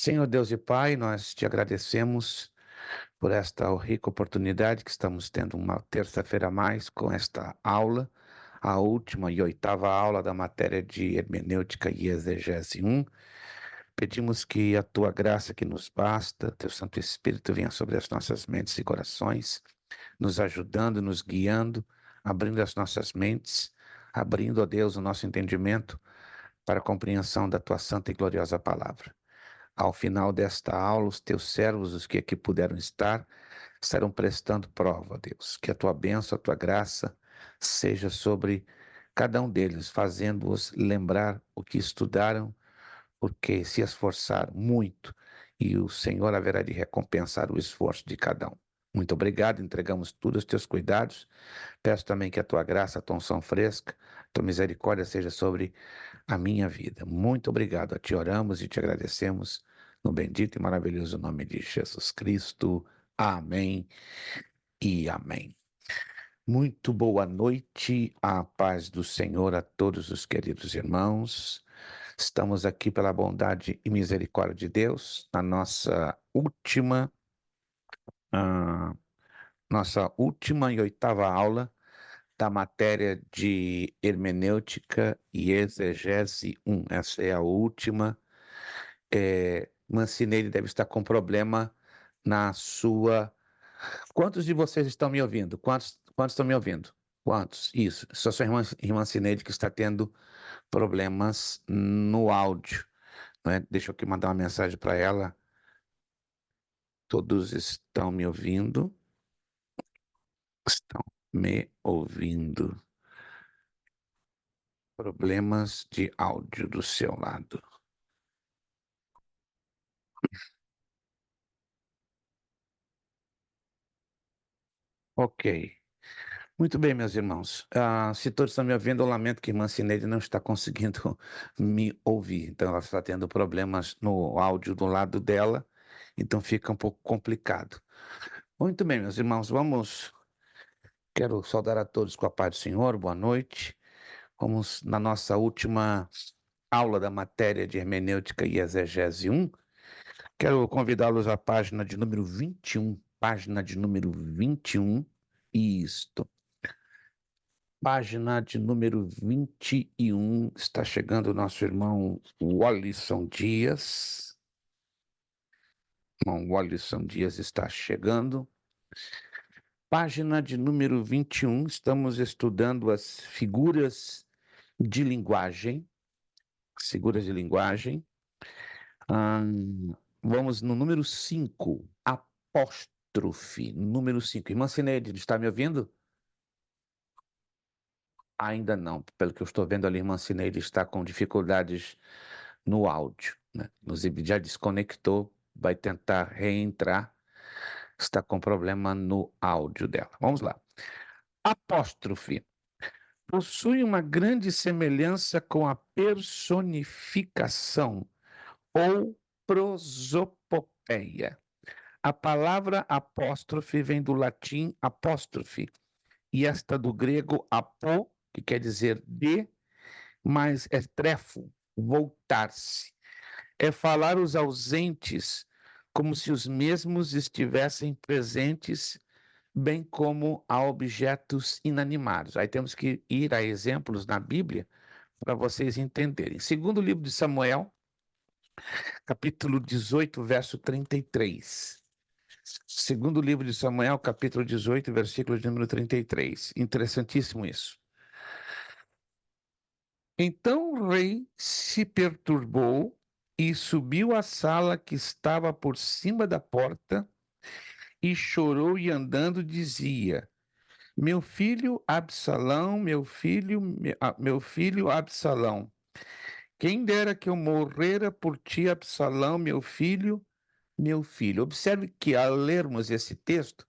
Senhor Deus e Pai, nós te agradecemos por esta rica oportunidade que estamos tendo uma terça-feira a mais com esta aula, a última e oitava aula da matéria de Hermenêutica e Exegese 1. Pedimos que a tua graça que nos basta, teu Santo Espírito venha sobre as nossas mentes e corações, nos ajudando, nos guiando, abrindo as nossas mentes, abrindo, ó Deus, o nosso entendimento para a compreensão da tua santa e gloriosa palavra. Ao final desta aula, os teus servos, os que aqui puderam estar, estarão prestando prova, Deus, que a tua bênção, a tua graça seja sobre cada um deles, fazendo-os lembrar o que estudaram, porque se esforçaram muito, e o Senhor haverá de recompensar o esforço de cada um. Muito obrigado, entregamos tudo aos teus cuidados. Peço também que a tua graça, a tua unção fresca, a tua misericórdia seja sobre a minha vida. Muito obrigado. A ti oramos e te agradecemos no bendito e maravilhoso nome de Jesus Cristo. Amém e amém. Muito boa noite, a paz do Senhor a todos os queridos irmãos. Estamos aqui pela bondade e misericórdia de Deus na ah, nossa última e oitava aula da matéria de Hermenêutica e Exegese 1. Essa é a última. Mancinelli deve estar com problema na sua... Quantos de vocês estão me ouvindo? Quantos estão me ouvindo? Quantos? Isso. Só sua irmã Cineide que está tendo problemas no áudio, né? Deixa eu aqui mandar uma mensagem para ela. Todos estão me ouvindo? Estão me ouvindo. Problemas de áudio do seu lado. Ok. Muito bem, meus irmãos. Se todos estão me ouvindo, eu lamento que irmã Cineide não está conseguindo me ouvir. Então, ela está tendo problemas no áudio do lado dela, então fica um pouco complicado. Muito bem, meus irmãos, Quero saudar a todos com a paz do Senhor, boa noite. Vamos na nossa última aula da matéria de Hermenêutica e Exegese 1. Quero convidá-los à página de número 21. Página de número 21. Isto. Página de número 21, está chegando o nosso irmão Wallison Dias. Irmão Wallison Dias está chegando. Página de número 21, estamos estudando as figuras de linguagem. Figuras de linguagem. Vamos no número 5, apóstrofe. Número 5. Irmã Cineide, está me ouvindo? Ainda não, pelo que eu estou vendo ali, a irmã Cineide está com dificuldades no áudio, né? Inclusive já desconectou, vai tentar reentrar, está com problema no áudio dela. Vamos lá. Apóstrofe. Possui uma grande semelhança com a personificação ou prosopopeia. A palavra apóstrofe vem do latim apóstrofe, e esta do grego apó, que quer dizer de, mas é trefo, voltar-se. É falar os ausentes como se os mesmos estivessem presentes, bem como a objetos inanimados. Aí temos que ir a exemplos na Bíblia para vocês entenderem. Segundo livro de Samuel, capítulo 18, verso 33. Segundo livro de Samuel, capítulo 18, versículo de número 33. Interessantíssimo isso. Então o rei se perturbou e subiu à sala que estava por cima da porta e chorou e andando dizia: Meu filho Absalão, meu filho Absalão, quem dera que eu morrera por ti, Absalão, meu filho, meu filho. Observe que ao lermos esse texto,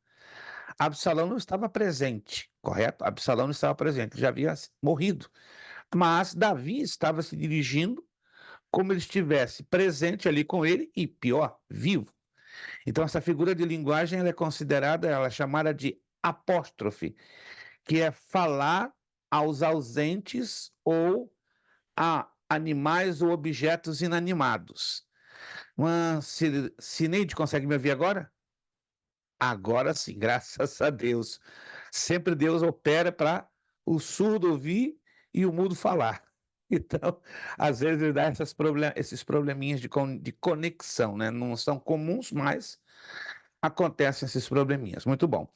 Absalão não estava presente, correto? Absalão não estava presente, ele já havia morrido. Mas Davi estava se dirigindo como ele estivesse presente ali com ele e, pior, vivo. Então, essa figura de linguagem ela é considerada, ela é chamada de apóstrofe, que é falar aos ausentes ou a animais ou objetos inanimados. Cineide, consegue me ouvir agora? Agora sim, graças a Deus. Sempre Deus opera para o surdo ouvir e o mudo falar. Então, às vezes ele dá esses probleminhas de conexão, né? Não são comuns, mas acontecem esses probleminhas. Muito bom.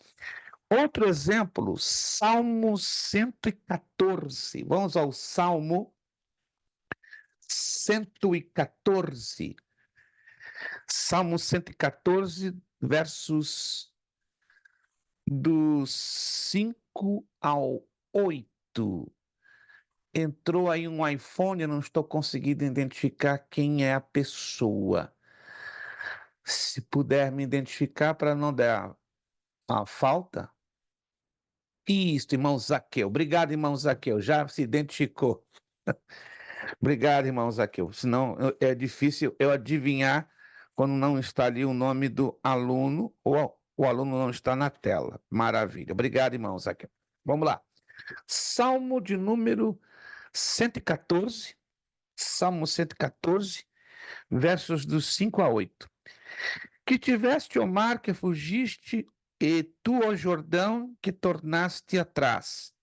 Outro exemplo, Salmo 114. Vamos ao Salmo 114. Salmo 114, versos do 5 ao 8. Entrou aí um iPhone, eu não estou conseguindo identificar quem é a pessoa. Se puder me identificar para não dar a falta. Isso, irmão Zaqueu. Obrigado, irmão Zaqueu. Já se identificou. Obrigado, irmão Zaqueu. Senão é difícil eu adivinhar quando não está ali o nome do aluno ou o aluno não está na tela. Maravilha. Obrigado, irmão Zaqueu. Vamos lá. Salmo de número 114. Salmo 114, versos dos 5 a 8. Que tiveste, ó mar, que fugiste, e tu, ó Jordão, que tornaste atrás.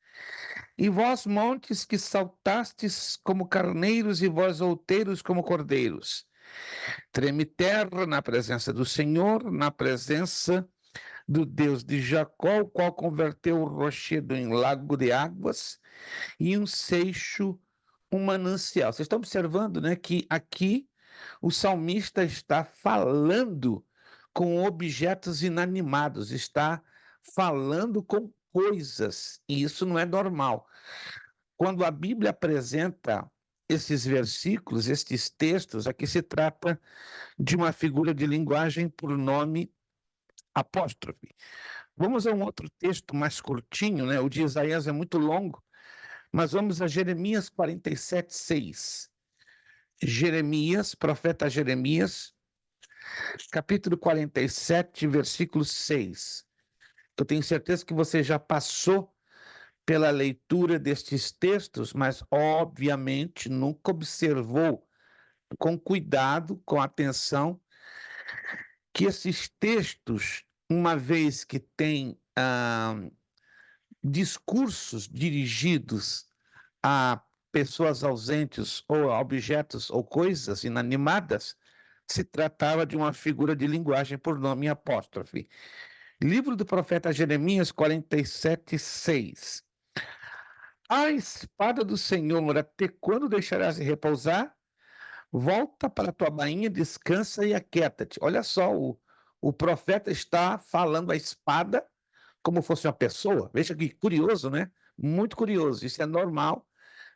E vós, montes, que saltastes como carneiros, e vós, outeiros, como cordeiros. Treme terra na presença do Senhor, na presença do Deus de Jacó, o qual converteu o rochedo em lago de águas e um seixo, um manancial. Vocês estão observando, né, que aqui o salmista está falando com objetos inanimados, está falando com coisas, e isso não é normal. Quando a Bíblia apresenta esses versículos, estes textos, aqui se trata de uma figura de linguagem por nome apóstrofe. Vamos a um outro texto mais curtinho, né? O de Isaías é muito longo, mas vamos a Jeremias 47, 6. Jeremias, profeta Jeremias, capítulo 47, versículo 6. Eu tenho certeza que você já passou pela leitura destes textos, mas obviamente nunca observou com cuidado, com atenção, que esses textos, uma vez que têm discursos dirigidos a pessoas ausentes ou a objetos ou coisas inanimadas, se tratava de uma figura de linguagem por nome apóstrofe. Livro do profeta Jeremias 47, 6. A espada do Senhor, até quando deixarás de repousar? Volta para a tua bainha, descansa e aquieta-te. Olha só, o profeta está falando a espada como fosse uma pessoa. Veja que curioso, né? Muito curioso. Isso é normal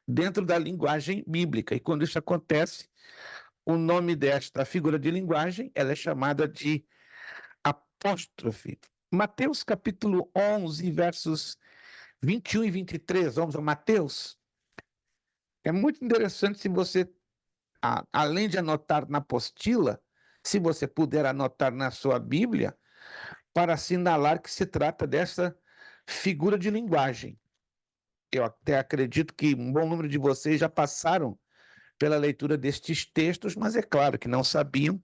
dentro da linguagem bíblica. E quando isso acontece, o nome desta figura de linguagem, ela é chamada de apóstrofe. Mateus capítulo 11, versos 21 e 23. Vamos a Mateus. É muito interessante se você, além de anotar na apostila, se você puder anotar na sua Bíblia, para assinalar que se trata dessa figura de linguagem. Eu até acredito que um bom número de vocês já passaram pela leitura destes textos, mas é claro que não sabiam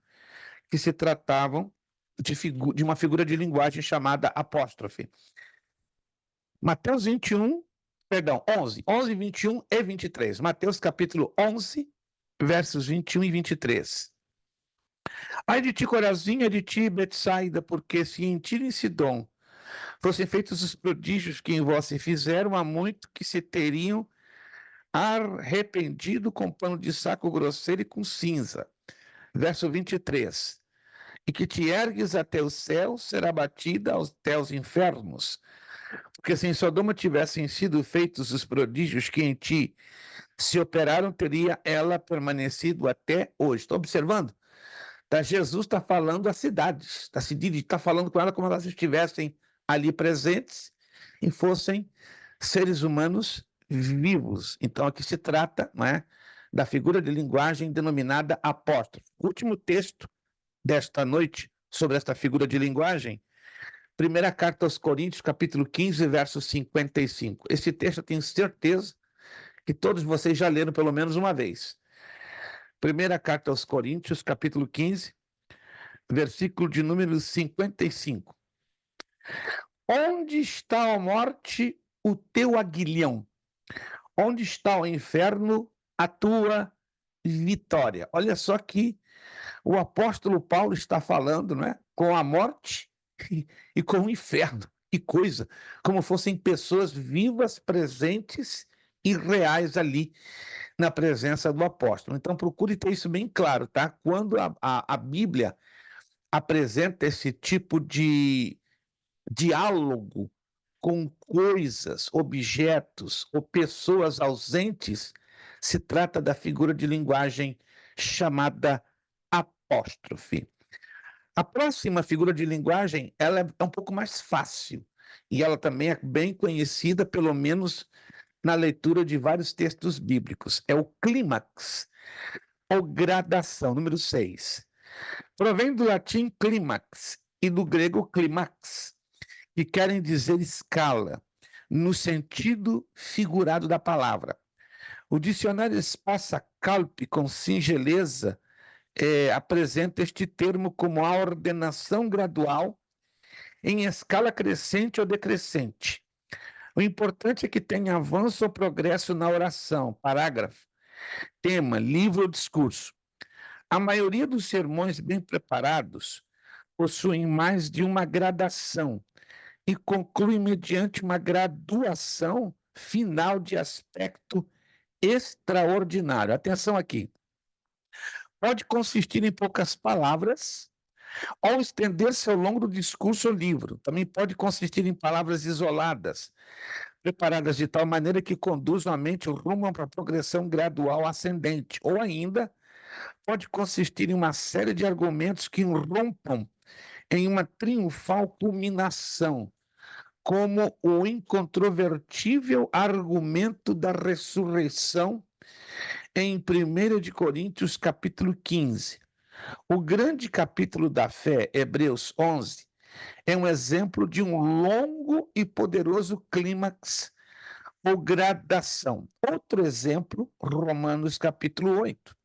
que se tratavam de uma figura de linguagem chamada apóstrofe. Mateus 21, perdão, 11, 21 e 23. Mateus capítulo 11, versos 21 e 23. Ai de ti, Corazim, ai de ti, Betsaida, porque se em Tiro e em Sidom fossem feitos os prodígios que em vós se fizeram, há muito que se teriam arrependido com pano de saco grosseiro e com cinza. Verso 23. E que te ergues até o céu, será batida até os infernos. Porque se em Sodoma tivessem sido feitos os prodígios que em ti se operaram, teria ela permanecido até hoje. Estão observando? Jesus está falando às cidades, está falando com ela como elas estivessem ali presentes e fossem seres humanos vivos. Então, aqui se trata, não é, da figura de linguagem denominada apóstolo. Último texto desta noite sobre esta figura de linguagem, primeira carta aos Coríntios, capítulo 15, verso 55. Esse texto eu tenho certeza que todos vocês já leram pelo menos uma vez. Primeira carta aos Coríntios, capítulo 15, versículo de número 55. Onde está a morte, o teu aguilhão? Onde está o inferno, a tua vitória? Olha só que o apóstolo Paulo está falando, não é? Com a morte e com o inferno. Que coisa! Como fossem pessoas vivas, presentes e reais ali na presença do apóstolo. Então, procure ter isso bem claro, tá? Quando a Bíblia apresenta esse tipo de diálogo com coisas, objetos ou pessoas ausentes, se trata da figura de linguagem chamada apóstrofe. A próxima figura de linguagem, ela é um pouco mais fácil e ela também é bem conhecida, pelo menos na leitura de vários textos bíblicos. É o clímax, ou gradação, número 6. Provém do latim clímax e do grego climax, que querem dizer escala, no sentido figurado da palavra. O dicionário Spassa Calpe, com singeleza, apresenta este termo como a ordenação gradual em escala crescente ou decrescente. O importante é que tenha avanço ou progresso na oração, parágrafo, tema, livro ou discurso. A maioria dos sermões bem preparados possuem mais de uma gradação e concluem mediante uma graduação final de aspecto extraordinário. Atenção aqui. Pode consistir em poucas palavras ou estender-se ao longo do discurso ou livro. Também pode consistir em palavras isoladas, preparadas de tal maneira que conduzam a mente rumo para a progressão gradual ascendente. Ou ainda, pode consistir em uma série de argumentos que irrompam em uma triunfal culminação, como o incontrovertível argumento da ressurreição em 1 de Coríntios, capítulo 15. O grande capítulo da fé, Hebreus 11, é um exemplo de um longo e poderoso clímax ou gradação. Outro exemplo, Romanos capítulo 8,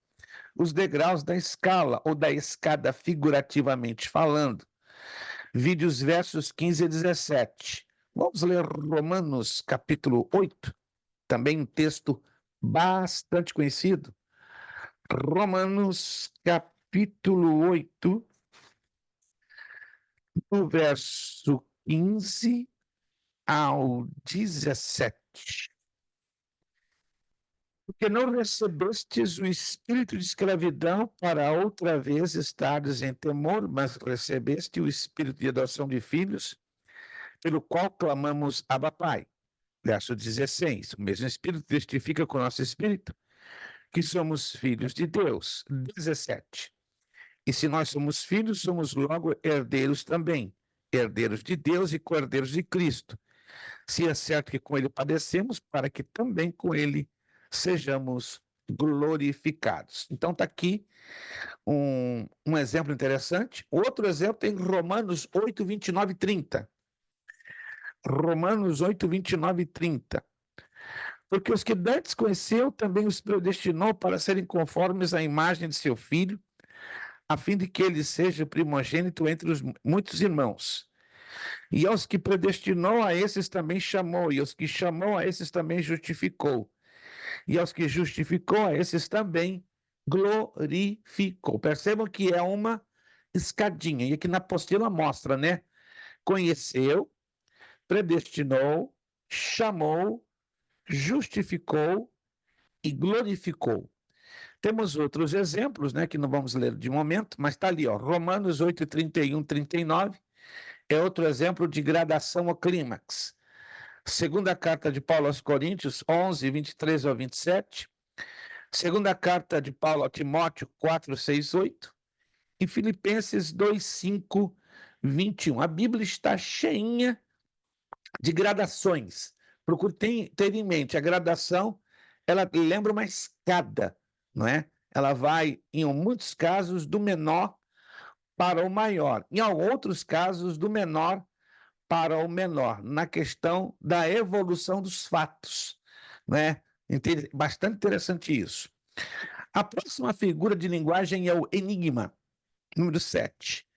os degraus da escala ou da escada figurativamente falando. Vide os versos 15 a 17. Vamos ler Romanos capítulo 8, também um texto bastante conhecido. Romanos capítulo 8, do verso 15 ao 17. Porque não recebestes o espírito de escravidão para outra vez estares em temor, mas recebeste o espírito de adoção de filhos, pelo qual clamamos Abba Pai. Verso 16. O mesmo espírito testifica com o nosso espírito que somos filhos de Deus. 17. E se nós somos filhos, somos logo herdeiros também, herdeiros de Deus e co-herdeiros de Cristo. Se é certo que com ele padecemos, para que também com ele sejamos glorificados. Então está aqui um exemplo interessante. Outro exemplo tem Romanos 8, 29 e 30. Romanos 8, 29 e 30. Porque os que dantes conheceu, também os predestinou para serem conformes à imagem de seu filho, a fim de que ele seja primogênito entre os muitos irmãos. E aos que predestinou, a esses também chamou, e aos que chamou, a esses também justificou. E aos que justificou, a esses também glorificou. Percebam que é uma escadinha, e aqui na apostila mostra, né? Conheceu, predestinou, chamou, justificou e glorificou. Temos outros exemplos, né, que não vamos ler de momento, mas está ali, ó, Romanos 8, 31, 39, é outro exemplo de gradação ao clímax. Segunda carta de Paulo aos Coríntios, 11, 23 ao 27. Segunda carta de Paulo a Timóteo, 4, 6, 8. E Filipenses 2, 5, 21. A Bíblia está cheinha de gradações. Procure ter em mente, a gradação, ela lembra uma escada, não é? Ela vai, em muitos casos, do menor para o maior. Em outros casos, do menor para o menor, na questão da evolução dos fatos, né? Bastante interessante isso. A próxima figura de linguagem é o enigma, número 7.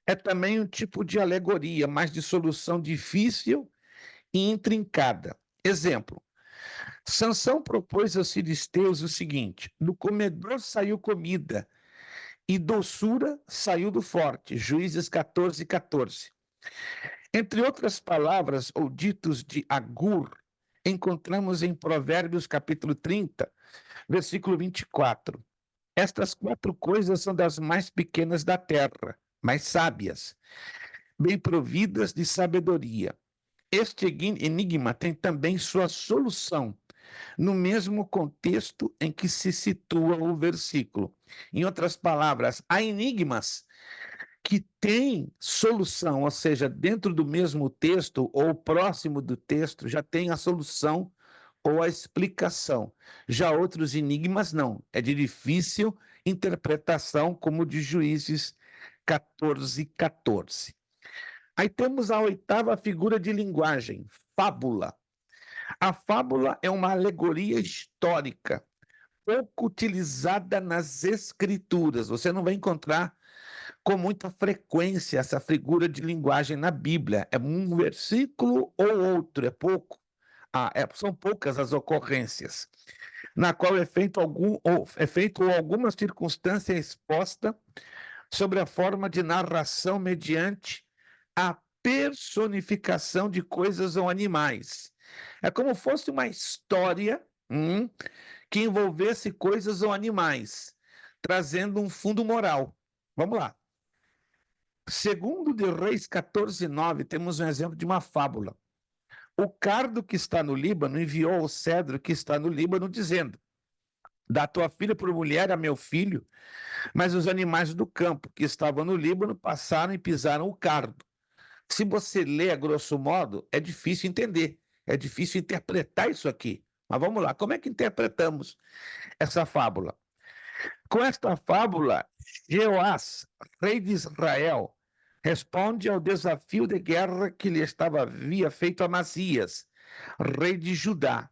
É também um tipo de alegoria, mas de solução difícil e intrincada. Exemplo: Sansão propôs aos filisteus o seguinte: do comedor saiu comida, e doçura saiu do forte. Juízes 14, 14. Entre outras palavras ou ditos de Agur, encontramos em Provérbios capítulo 30, versículo 24. Estas 4 coisas são das mais pequenas da terra, mas sábias, bem providas de sabedoria. Este enigma tem também sua solução no mesmo contexto em que se situa o versículo. Em outras palavras, há enigmas que têm solução, ou seja, dentro do mesmo texto ou próximo do texto já tem a solução ou a explicação. Já outros enigmas não, é de difícil interpretação, como o de Juízes 14, 14. Aí temos a 8ª figura de linguagem, fábula. A fábula é uma alegoria histórica, pouco utilizada nas escrituras. Você não vai encontrar com muita frequência essa figura de linguagem na Bíblia. É um versículo ou outro, é pouco. São poucas as ocorrências, na qual é feito alguma circunstância exposta sobre a forma de narração mediante a personificação de coisas ou animais. É como fosse uma história que envolvesse coisas ou animais, trazendo um fundo moral. Vamos lá. Segundo de Reis 14:9, temos um exemplo de uma fábula. O cardo que está no Líbano enviou ao cedro que está no Líbano, dizendo: dá tua filha por mulher a meu filho. Mas os animais do campo que estavam no Líbano passaram e pisaram o cardo. Se você lê a grosso modo, é difícil entender, é difícil interpretar isso aqui. Mas vamos lá, como é que interpretamos essa fábula? Com esta fábula, Jeoás, rei de Israel, responde ao desafio de guerra que lhe havia feito Amazias, rei de Judá.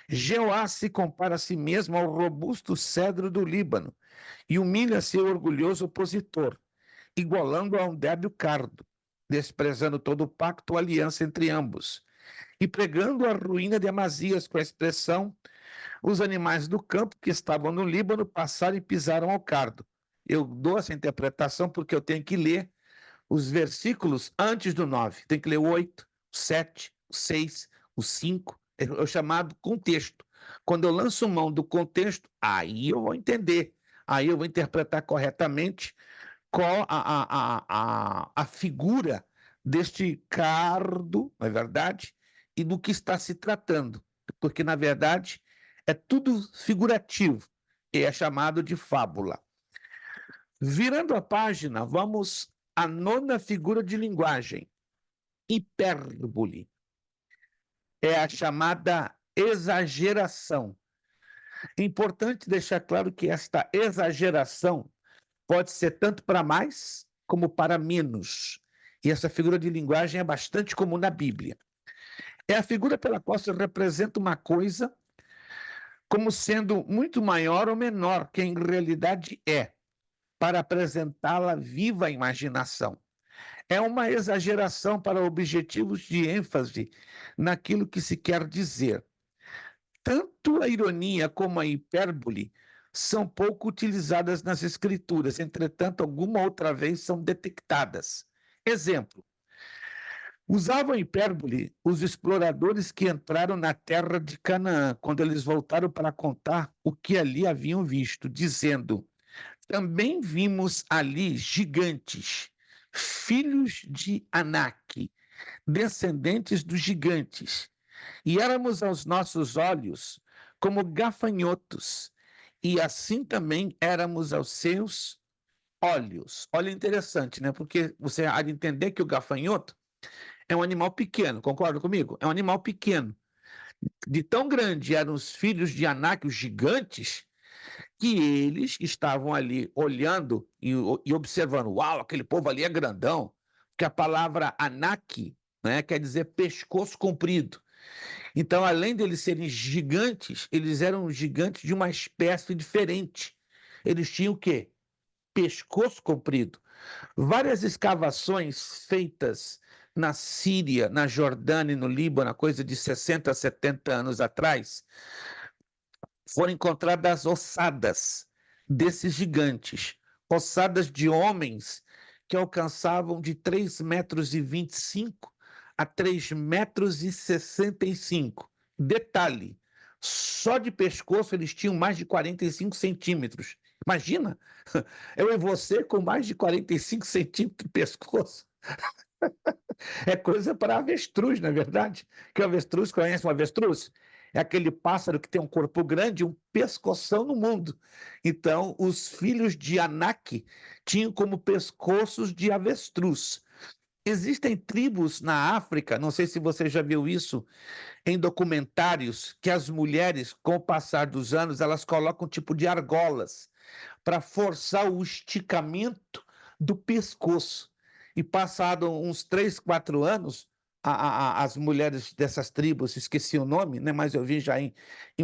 Jeoás se compara a si mesmo ao robusto cedro do Líbano e humilha seu orgulhoso opositor, igualando a um débil cardo, desprezando todo o pacto ou aliança entre ambos, e pregando a ruína de Amazias com a expressão: os animais do campo que estavam no Líbano passaram e pisaram ao cardo. Eu dou essa interpretação porque eu tenho que ler os versículos antes do 9. Tem que ler o 8, o 7, o 6, o 5, é o chamado contexto. Quando eu lanço mão do contexto, aí eu vou entender, aí eu vou interpretar corretamente qual a figura deste cardo, não é verdade? E do que está se tratando. Porque, na verdade, é tudo figurativo e é chamado de fábula. Virando a página, vamos à 9ª figura de linguagem, hipérbole. É a chamada exageração. É importante deixar claro que esta exageração pode ser tanto para mais como para menos. E essa figura de linguagem é bastante comum na Bíblia. É a figura pela qual se representa uma coisa como sendo muito maior ou menor que em realidade é, para apresentá-la viva à imaginação. É uma exageração para objetivos de ênfase naquilo que se quer dizer. Tanto a ironia como a hipérbole são pouco utilizadas nas escrituras, entretanto, alguma outra vez são detectadas. Exemplo: usavam hipérbole os exploradores que entraram na terra de Canaã, quando eles voltaram para contar o que ali haviam visto, dizendo: também vimos ali gigantes, filhos de Anak, descendentes dos gigantes, e éramos aos nossos olhos como gafanhotos, e assim também éramos aos seus olhos. Olha, interessante, né? Porque você há de entender que o gafanhoto é um animal pequeno, concorda comigo? É um animal pequeno. De tão grande eram os filhos de Anak, os gigantes, que eles estavam ali olhando e observando: uau, aquele povo ali é grandão, porque a palavra Anak, né, quer dizer pescoço comprido. Então, além de eles serem gigantes, eles eram gigantes de uma espécie diferente. Eles tinham o quê? Pescoço comprido. Várias escavações feitas na Síria, na Jordânia e no Líbano, coisa de 60 a 70 anos atrás, foram encontradas ossadas desses gigantes, ossadas de homens que alcançavam de 3,25 metros a 3,65 metros. Detalhe, só de pescoço eles tinham mais de 45 centímetros. Imagina, eu e você com mais de 45 centímetros de pescoço. É coisa para avestruz, não é verdade? Que o avestruz, conhece um avestruz? É aquele pássaro que tem um corpo grande e um pescoção no mundo. Então, os filhos de Anak tinham como pescoços de avestruz. Existem tribos na África, não sei se você já viu isso em documentários, que as mulheres, com o passar dos anos, elas colocam um tipo de argolas para forçar o esticamento do pescoço. E passado uns 3, 4 anos, as mulheres dessas tribos, esqueci o nome, né, mas eu vi já em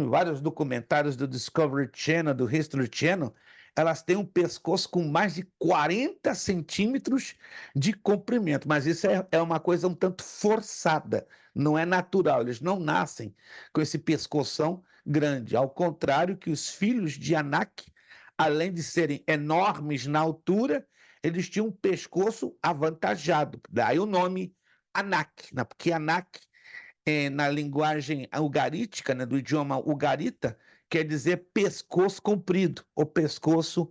vários documentários do Discovery Channel, do History Channel, elas têm um pescoço com mais de 40 centímetros de comprimento, mas isso é uma coisa um tanto forçada, não é natural, eles não nascem com esse pescoção grande, ao contrário que os filhos de Anak, além de serem enormes na altura, eles tinham um pescoço avantajado. Daí o nome Anak, né? Porque Anak, na linguagem ugarítica, né, do idioma ugarita, quer dizer pescoço comprido, ou pescoço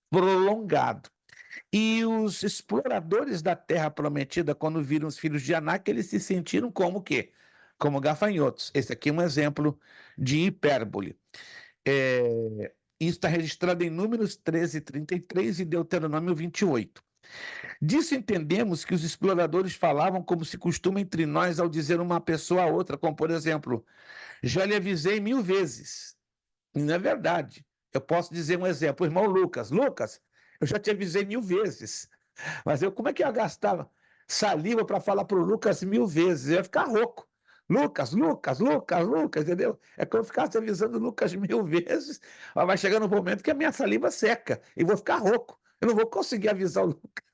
prolongado. E os exploradores da Terra Prometida, quando viram os filhos de Anak, eles se sentiram como o quê? Como gafanhotos. Esse aqui é um exemplo de hipérbole. Isso está registrado em Números 13:33 e Deuteronômio 28. Disso entendemos que os exploradores falavam como se costuma entre nós ao dizer uma pessoa a outra, como por exemplo, já lhe avisei 1000 vezes. Não é verdade. Eu posso dizer um exemplo, o irmão Lucas. Lucas, eu já te avisei 1000 vezes. Mas como é que eu ia gastar saliva para falar para o Lucas 1000 vezes? Eu ia ficar rouco. Lucas, Lucas, Lucas, Lucas, entendeu? É como eu ficasse avisando o Lucas 1000 vezes, mas vai chegar no momento que a minha saliva seca e vou ficar rouco. Eu não vou conseguir avisar o Lucas.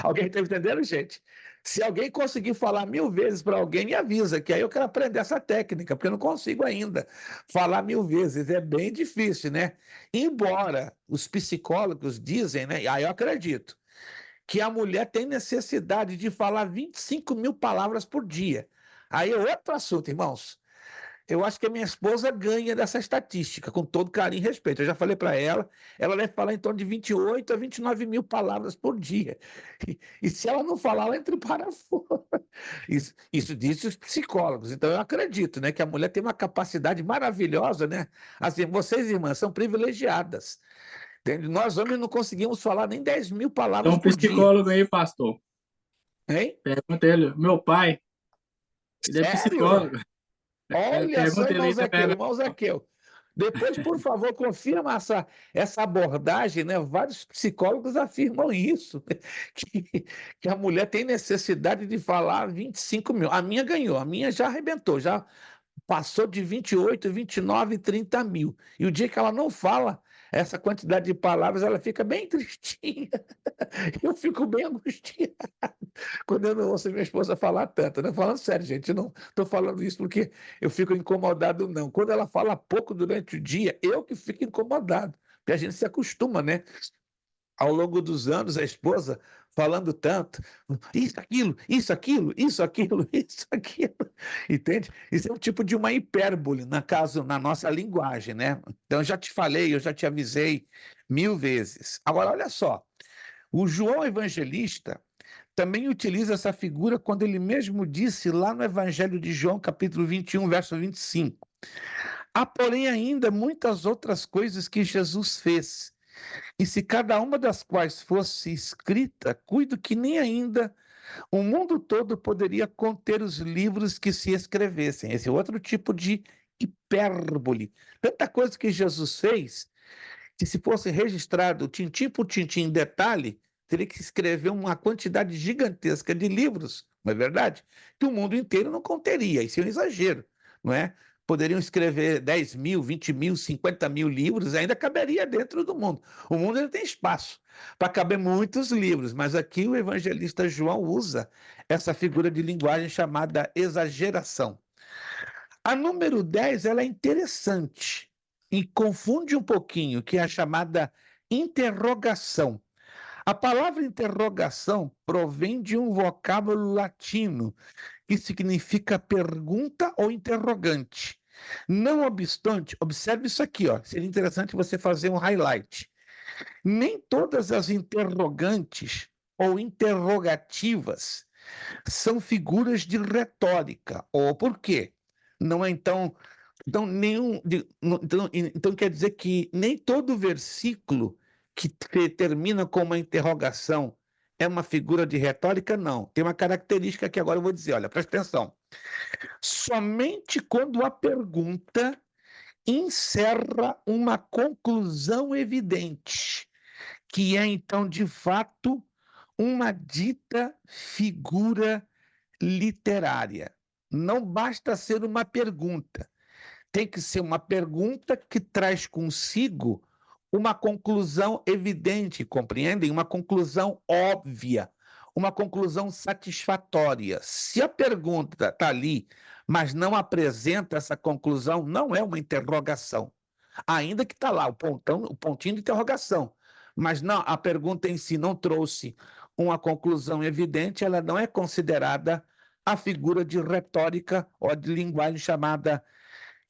Alguém está entendendo, gente? Se alguém conseguir falar 1000 vezes para alguém, me avisa, que aí eu quero aprender essa técnica, porque eu não consigo ainda falar 1000 vezes. É bem difícil, né? Embora os psicólogos dizem, né? Aí eu acredito que a mulher tem necessidade de falar 25.000 palavras por dia. Aí é outro assunto, irmãos. Eu acho que a minha esposa ganha dessa estatística, com todo carinho e respeito. Eu já falei para ela deve falar em torno de 28 a 29 mil palavras por dia. E se ela não falar, ela entra em parafuso. Isso diz os psicólogos. Então eu acredito, né, que a mulher tem uma capacidade maravilhosa, né? Assim, vocês, irmãs, são privilegiadas. Entende? Nós, homens, não conseguimos falar nem 10.000 Tem palavras um por dia. psicólogo aí, pastor. Hein? Pergunta ele. Meu pai, ele é Sério? psicólogo. Olha só, Pergunta ele irmão aí, tá Zaqueu, perguntando. irmão Zaqueu. Depois, por favor, confirma essa abordagem, né? Vários psicólogos afirmam isso, que a mulher tem necessidade de falar 25 mil. A minha ganhou, a minha já arrebentou, já passou de 28, 29, 30 mil. E o dia que ela não fala essa quantidade de palavras, ela fica bem tristinha. Eu fico bem angustiado quando eu não ouço minha esposa falar tanto, né? Falando sério, gente, eu não estou falando isso porque eu fico incomodado, não. Quando ela fala pouco durante o dia, eu que fico incomodado, porque a gente se acostuma, né? Ao longo dos anos, a esposa falando tanto, isso, aquilo, isso, aquilo, isso, aquilo, isso, aquilo, entende? Isso é um tipo de uma hipérbole, na nossa linguagem, né? Então, eu já te falei, eu já te avisei 1000 vezes. Agora, olha só, o João Evangelista também utiliza essa figura quando ele mesmo disse lá no Evangelho de João, capítulo 21, verso 25. Há, porém, ainda muitas outras coisas que Jesus fez, e se cada uma das quais fosse escrita, cuido que nem ainda o mundo todo poderia conter os livros que se escrevessem. Esse é outro tipo de hipérbole. Tanta coisa que Jesus fez, que se fosse registrado tintim por tintim em detalhe, teria que escrever uma quantidade gigantesca de livros, não é verdade? Que o mundo inteiro não conteria, isso é um exagero, não é? Poderiam escrever 10 mil, 20 mil, 50 mil livros, ainda caberia dentro do mundo. O mundo ele tem espaço para caber muitos livros, mas aqui o evangelista João usa essa figura de linguagem chamada exageração. A número 10 ela é interessante e confunde um pouquinho, que é a chamada interrogação. A palavra interrogação provém de um vocábulo latino que significa pergunta ou interrogante. Não obstante, observe isso aqui, ó. Seria interessante você fazer um highlight. Nem todas as interrogantes ou interrogativas são figuras de retórica. Ou por quê? Não é então então quer dizer que nem todo versículo que termina com uma interrogação é uma figura de retórica, não. Tem uma característica que agora eu vou dizer, olha, presta atenção. Somente quando a pergunta encerra uma conclusão evidente, que é então de fato uma dita figura literária. Não basta ser uma pergunta, tem que ser uma pergunta que traz consigo uma conclusão evidente, compreendem? Uma conclusão óbvia, uma conclusão satisfatória. Se a pergunta está ali, mas não apresenta essa conclusão, não é uma interrogação. Ainda que está lá o pontinho de interrogação, mas não, a pergunta em si não trouxe uma conclusão evidente, ela não é considerada a figura de retórica ou de linguagem chamada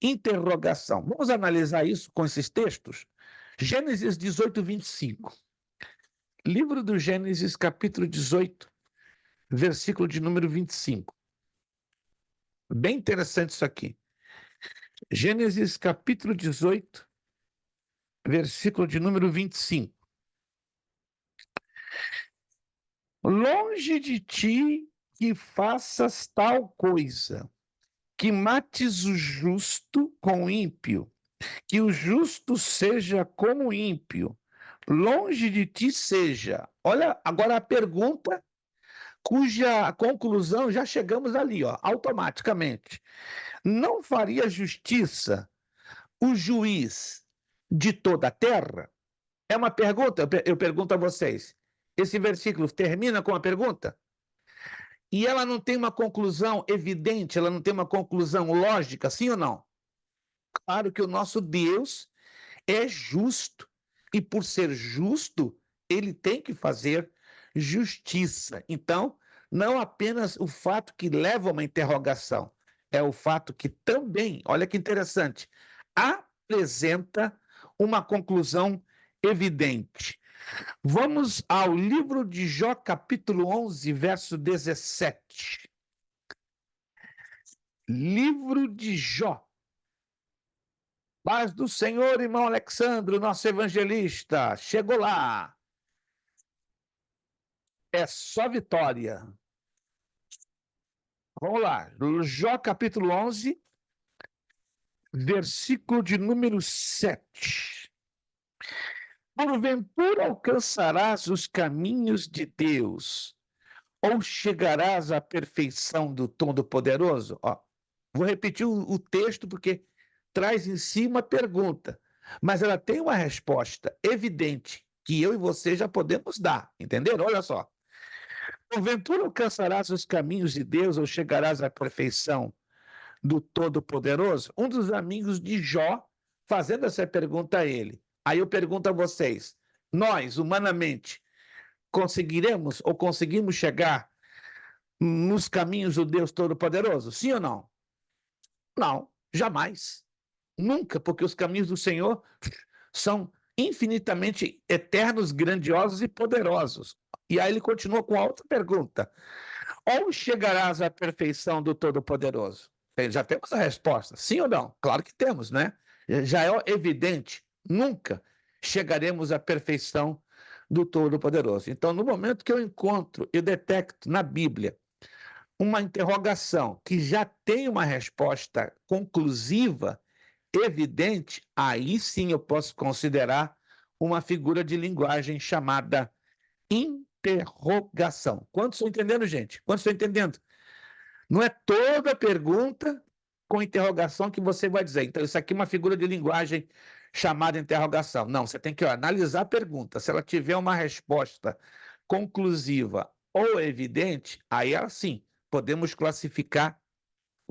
interrogação. Vamos analisar isso com esses textos? Gênesis 18, 25. Livro do Gênesis, capítulo 18, versículo de número 25. Bem interessante isso aqui. Gênesis, capítulo 18, versículo de número 25. Longe de ti que faças tal coisa, que mates o justo com o ímpio, que o justo seja como o ímpio, longe de ti seja. Olha agora a pergunta, cuja conclusão já chegamos ali, ó, automaticamente. Não faria justiça o juiz de toda a terra? É uma pergunta, eu pergunto a vocês. Esse versículo termina com a pergunta? E ela não tem uma conclusão evidente, ela não tem uma conclusão lógica, sim ou não? Claro que o nosso Deus é justo. E por ser justo, ele tem que fazer justiça. Então, não apenas o fato que leva a uma interrogação, é o fato que também, olha que interessante, apresenta uma conclusão evidente. Vamos ao livro de Jó, capítulo 11, verso 17. Livro de Jó. Paz do Senhor, irmão Alexandre, nosso evangelista. Chegou lá. É só vitória. Vamos lá. Jó, capítulo 11, versículo de número 7. Porventura alcançarás os caminhos de Deus, ou chegarás à perfeição do Todo-Poderoso? Vou repetir o texto porque traz em si uma pergunta, mas ela tem uma resposta evidente que eu e você já podemos dar, entenderam? Olha só. Porventura alcançarás os caminhos de Deus ou chegarás à perfeição do Todo-Poderoso? Um dos amigos de Jó fazendo essa pergunta a ele. Aí eu pergunto a vocês, nós, humanamente, conseguiremos ou conseguimos chegar nos caminhos do Deus Todo-Poderoso? Sim ou não? Não, jamais. Nunca, porque os caminhos do Senhor são infinitamente eternos, grandiosos e poderosos. E aí ele continua com a outra pergunta. Ou chegarás à perfeição do Todo-Poderoso? Já temos a resposta, sim ou não? Claro que temos, né? Já é evidente, nunca chegaremos à perfeição do Todo-Poderoso. Então, no momento que eu encontro, eu detecto na Bíblia uma interrogação que já tem uma resposta conclusiva, evidente, aí sim eu posso considerar uma figura de linguagem chamada interrogação. Quantos estão entendendo, gente? Quantos estão entendendo? Não é toda pergunta com interrogação que você vai dizer. Então, isso aqui é uma figura de linguagem chamada interrogação. Não, você tem que analisar a pergunta. Se ela tiver uma resposta conclusiva ou evidente, aí sim, podemos classificar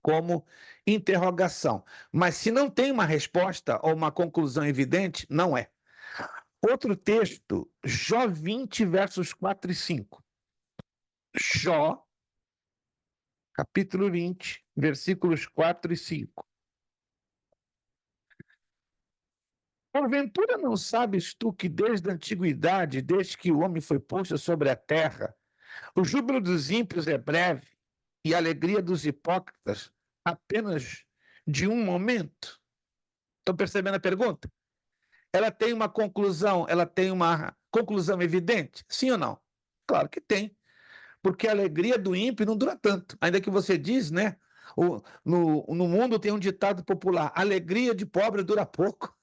como interrogação. Mas se não tem uma resposta ou uma conclusão evidente, não é. Outro texto, Jó 20, versos 4 e 5. Jó, capítulo 20, versículos 4 e 5. Porventura não sabes tu que desde a antiguidade, desde que o homem foi posto sobre a terra, o júbilo dos ímpios é breve e a alegria dos hipócritas apenas de um momento? Estão percebendo a pergunta? Ela tem uma conclusão evidente? Sim ou não? Claro que tem, porque a alegria do ímpio não dura tanto. Ainda que você diz, né? No mundo tem um ditado popular: alegria de pobre dura pouco.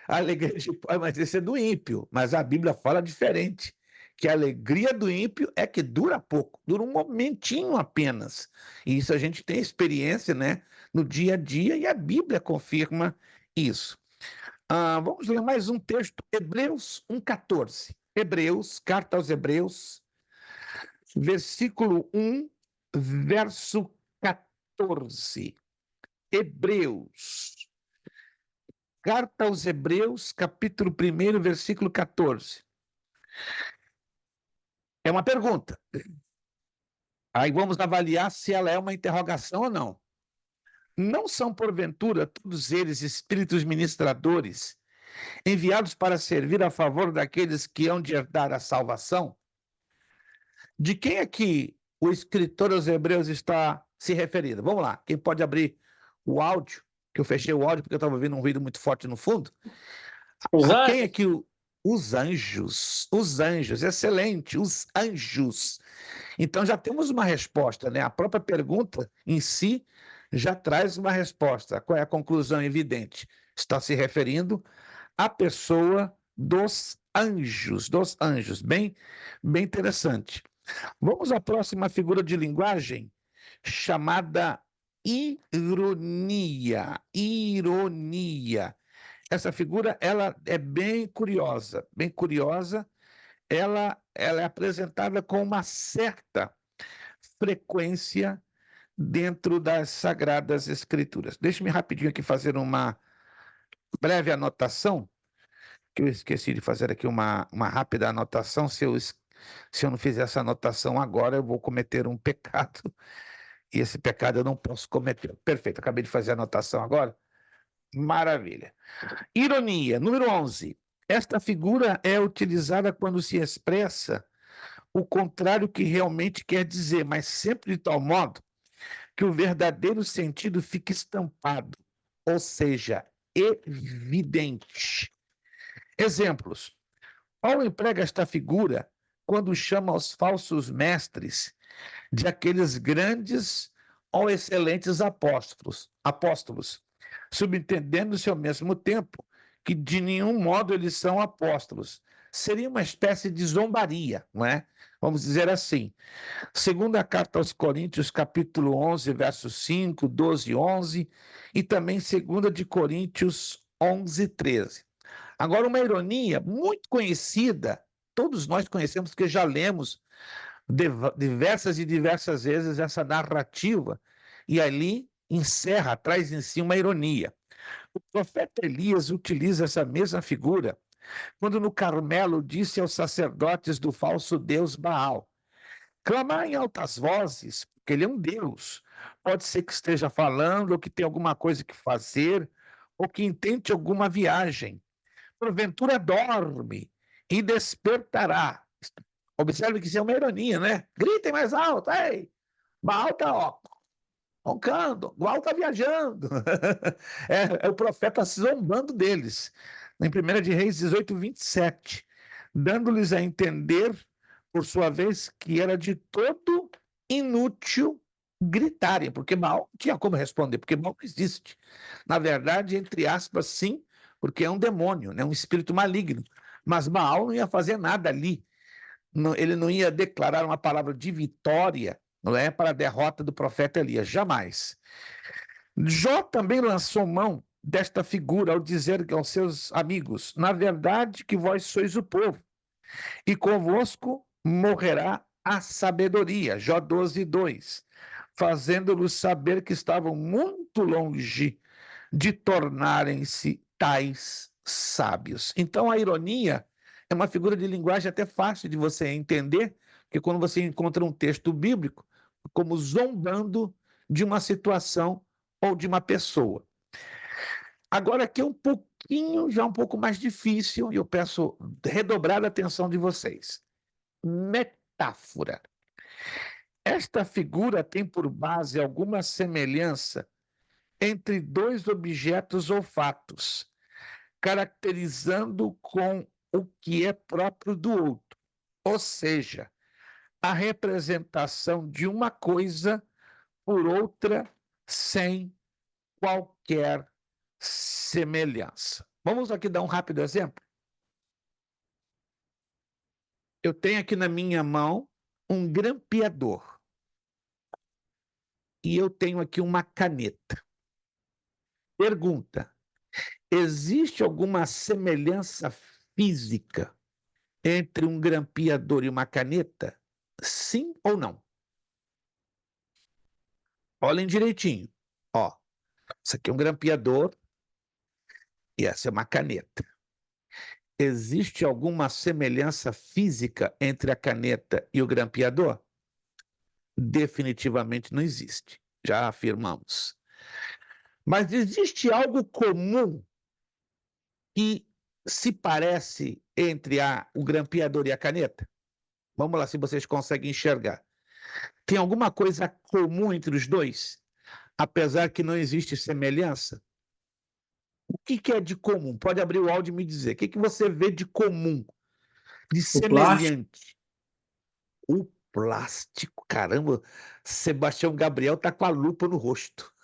A alegria de pobre, mas esse é do ímpio. Mas a Bíblia fala diferente, que a alegria do ímpio é que dura pouco, dura um momentinho apenas. E isso a gente tem experiência, né? No dia a dia, e a Bíblia confirma isso. Vamos ler mais um texto, Hebreus 1,14. Hebreus, carta aos Hebreus, versículo 1, verso 14. Hebreus, carta aos Hebreus, capítulo 1, versículo 14. É uma pergunta. Aí vamos avaliar se ela é uma interrogação ou não. Não são, porventura, todos eles espíritos ministradores, enviados para servir a favor daqueles que hão de herdar a salvação? De quem é que o escritor aos Hebreus está se referindo? Vamos lá, quem pode abrir o áudio, que eu fechei o áudio porque eu estava ouvindo um ruído muito forte no fundo. Os A quem é anjos? que os anjos, excelente, os anjos. Então já temos uma resposta, né? A própria pergunta em si já traz uma resposta. Qual é a conclusão evidente? Está se referindo à pessoa dos anjos. Bem, bem interessante. Vamos à próxima figura de linguagem, chamada ironia. Ironia. Essa figura, ela é bem curiosa, bem curiosa. Ela é apresentada com uma certa frequência dentro das Sagradas Escrituras. Deixe-me rapidinho aqui fazer uma breve anotação, que eu esqueci de fazer aqui uma rápida anotação. Se eu não fizer essa anotação agora, eu vou cometer um pecado, e esse pecado eu não posso cometer. Perfeito, acabei de fazer a anotação agora. Maravilha. Ironia, número 11. Esta figura é utilizada quando se expressa o contrário que realmente quer dizer, mas sempre de tal modo que o verdadeiro sentido fica estampado, ou seja, evidente. Exemplos. Paulo emprega esta figura quando chama os falsos mestres de aqueles grandes ou excelentes apóstolos, subentendendo-se ao mesmo tempo que de nenhum modo eles são apóstolos. Seria uma espécie de zombaria, não é? Vamos dizer assim. Segunda carta aos Coríntios, capítulo 11, versos 5, 12 e 11, e também segunda de Coríntios 11, 13. Agora, uma ironia muito conhecida, todos nós conhecemos, porque já lemos diversas e diversas vezes essa narrativa, e ali encerra, traz em si uma ironia. O profeta Elias utiliza essa mesma figura quando no Carmelo disse aos sacerdotes do falso deus Baal: clamar em altas vozes, porque ele é um deus. Pode ser que esteja falando, ou que tenha alguma coisa que fazer, ou que intente alguma viagem. Porventura dorme e despertará. Observe que isso é uma ironia, né? Gritem mais alto, ei! Baal está, ó, roncando, Baal está viajando. É o profeta zombando deles. Em 1 de Reis 18, 27, dando-lhes a entender, por sua vez, que era de todo inútil gritarem, porque Baal não tinha como responder, porque Baal não existe. Na verdade, entre aspas, sim, porque é um demônio, né? Um espírito maligno. Mas Baal não ia fazer nada ali. ele não ia declarar uma palavra de vitória, não é, para a derrota do profeta Elias, jamais. Jó também lançou mão desta figura ao dizer aos seus amigos: na verdade que vós sois o povo, e convosco morrerá a sabedoria. Jó 12:2, fazendo-los saber que estavam muito longe de tornarem-se tais sábios. Então, a ironia é uma figura de linguagem até fácil de você entender, porque quando você encontra um texto bíblico, como zombando de uma situação ou de uma pessoa. Agora, aqui é já um pouco mais difícil, e eu peço redobrar a atenção de vocês. Metáfora. Esta figura tem por base alguma semelhança entre dois objetos ou fatos, caracterizando com o que é próprio do outro, ou seja, a representação de uma coisa por outra sem qualquer semelhança. Vamos aqui dar um rápido exemplo? Eu tenho aqui na minha mão um grampeador e eu tenho aqui uma caneta. Pergunta: existe alguma semelhança física entre um grampeador e uma caneta? Sim ou não? Olhem direitinho. Ó, isso aqui é um grampeador e essa é uma caneta. Existe alguma semelhança física entre a caneta e o grampeador? Definitivamente não existe. Já afirmamos. Mas existe algo comum que se parece entre o grampeador e a caneta? Vamos lá, se vocês conseguem enxergar. Tem alguma coisa comum entre os dois? Apesar que não existe semelhança? O que é de comum? Pode abrir o áudio e me dizer. O que você vê de comum, de O plástico. semelhante? O plástico. Caramba, Sebastião Gabriel está com a lupa no rosto.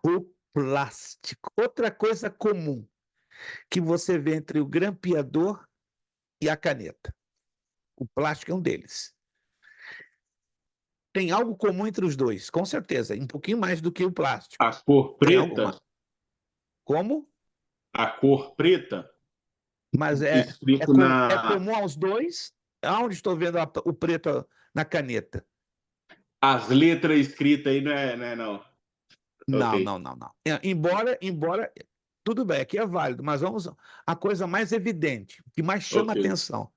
O plástico. Outra coisa comum que você vê entre o grampeador e a caneta. O plástico é um deles. Tem algo comum entre os dois, com certeza, um pouquinho mais do que o plástico. A cor Tem preta. alguma? Como? A cor preta. Mas Escrito é na. comum aos dois? Aonde estou vendo o preto na caneta? As letras escritas aí não. Não, Ok. não, não, não. Embora, tudo bem, aqui é válido, mas vamos a coisa mais evidente, que mais chama Ok. atenção.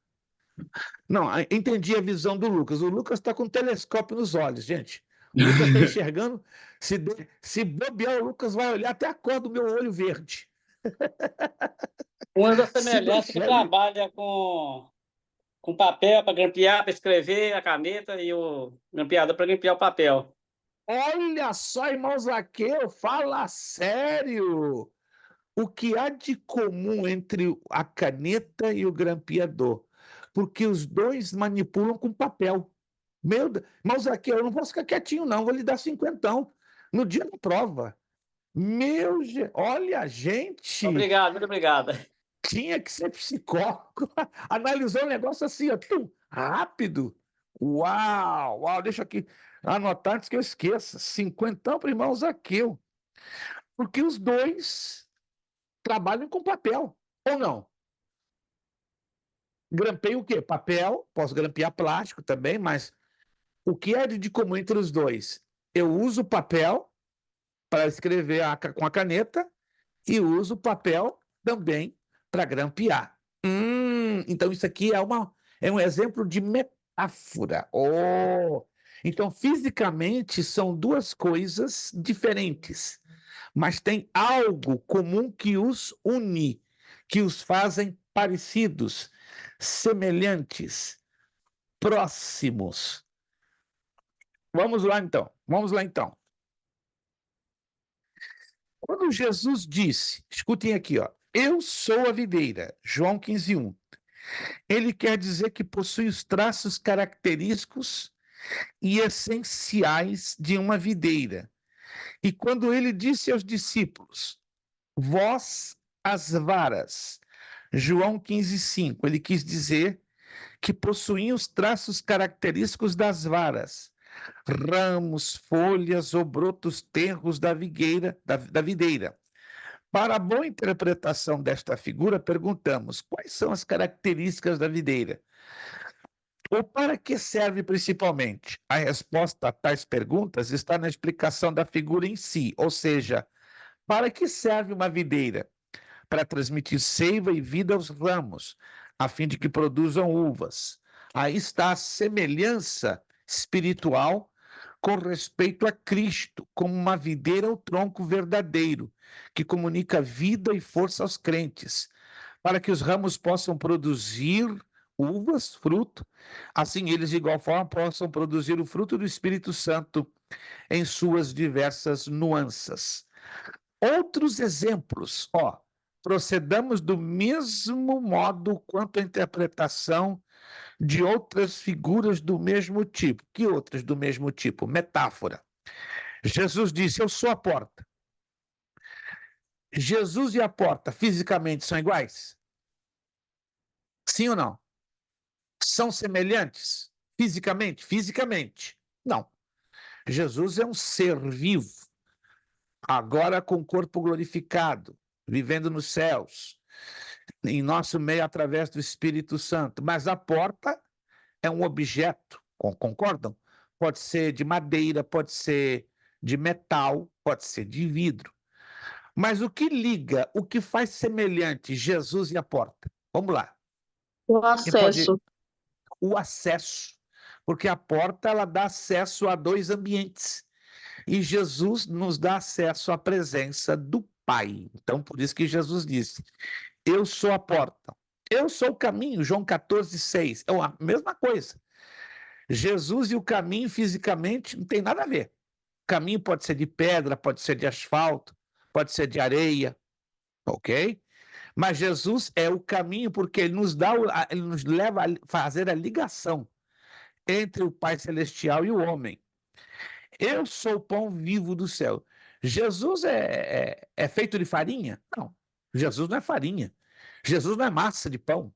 Não, entendi a visão do Lucas. O Lucas está com um telescópio nos olhos, gente. O Lucas está enxergando. Se bobear, o Lucas vai olhar até a cor do meu olho verde. Uma das Se não semelhanças que enxerga. trabalha com papel para grampear, para escrever, a caneta e o grampeador para grampear o papel. Olha só, irmão Zaqueu, fala sério. O que há de comum entre a caneta e o grampeador? Porque os dois manipulam com papel. Meu Deus, irmão Zaqueu, eu não posso ficar quietinho, não, vou lhe dar cinquentão no dia da prova. Olha, gente, Obrigado, muito obrigado. tinha que ser psicólogo. Analisou o negócio assim, ó, rápido. Uau, uau, deixa aqui anotar antes que eu esqueça. Cinquentão para o irmão Zaqueu. Porque os dois trabalham com papel, ou não? Grampeio o quê? Papel, posso grampear plástico também, mas o que é de comum entre os dois? Eu uso papel para escrever com a caneta e uso papel também para grampear. Então isso aqui é um exemplo de metáfora. Oh! Então, fisicamente, são duas coisas diferentes, mas tem algo comum que os une, que os fazem parecidos, semelhantes, próximos. Vamos lá, então. Quando Jesus disse, escutem aqui, ó, eu sou a videira, João 15:1. Ele quer dizer que possui os traços característicos e essenciais de uma videira. E quando ele disse aos discípulos, vós as varas, João 15:5, ele quis dizer que possuíam os traços característicos das varas, ramos, folhas ou brotos tenros da videira. Para a boa interpretação desta figura, perguntamos: quais são as características da videira? Ou para que serve principalmente? A resposta a tais perguntas está na explicação da figura em si, ou seja, para que serve uma videira? Para transmitir seiva e vida aos ramos, a fim de que produzam uvas. Aí está a semelhança espiritual com respeito a Cristo, como uma videira ou tronco verdadeiro, que comunica vida e força aos crentes, para que os ramos possam produzir uvas, fruto, assim eles de igual forma possam produzir o fruto do Espírito Santo em suas diversas nuances. Outros exemplos, procedamos do mesmo modo quanto à interpretação de outras figuras do mesmo tipo. Que outras do mesmo tipo? Metáfora. Jesus disse: eu sou a porta. Jesus e a porta fisicamente são iguais? Sim ou não? São semelhantes? Fisicamente? Fisicamente. Não. Jesus é um ser vivo, agora com corpo glorificado, vivendo nos céus, em nosso meio através do Espírito Santo. Mas a porta é um objeto, concordam? Pode ser de madeira, pode ser de metal, pode ser de vidro. Mas o que liga, o que faz semelhante Jesus e a porta? Vamos lá. O Quem pode... acesso. O acesso, porque a porta ela dá acesso a dois ambientes. E Jesus nos dá acesso à presença do Pai. Então, por isso que Jesus disse: eu sou a porta. Eu sou o caminho, João 14,6. É a mesma coisa. Jesus e o caminho fisicamente não tem nada a ver. O caminho pode ser de pedra, pode ser de asfalto, pode ser de areia, ok? Mas Jesus é o caminho porque ele ele nos leva a fazer a ligação entre o Pai Celestial e o homem. Eu sou o pão vivo do céu. Jesus é feito de farinha? Não. Jesus não é farinha. Jesus não é massa de pão.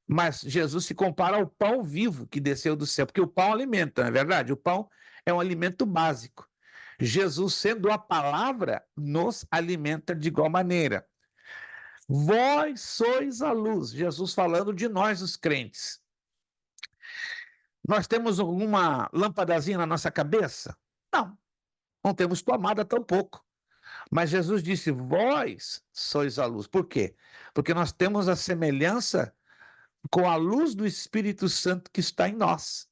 Mas Jesus se compara ao pão vivo que desceu do céu, porque o pão alimenta, não é verdade? O pão é um alimento básico. Jesus, sendo a palavra, nos alimenta de igual maneira. Vós sois a luz. Jesus falando de nós, os crentes. Nós temos alguma lâmpadazinha na nossa cabeça? Não. Não temos tomada tampouco. Mas Jesus disse: vós sois a luz. Por quê? Porque nós temos a semelhança com a luz do Espírito Santo que está em nós.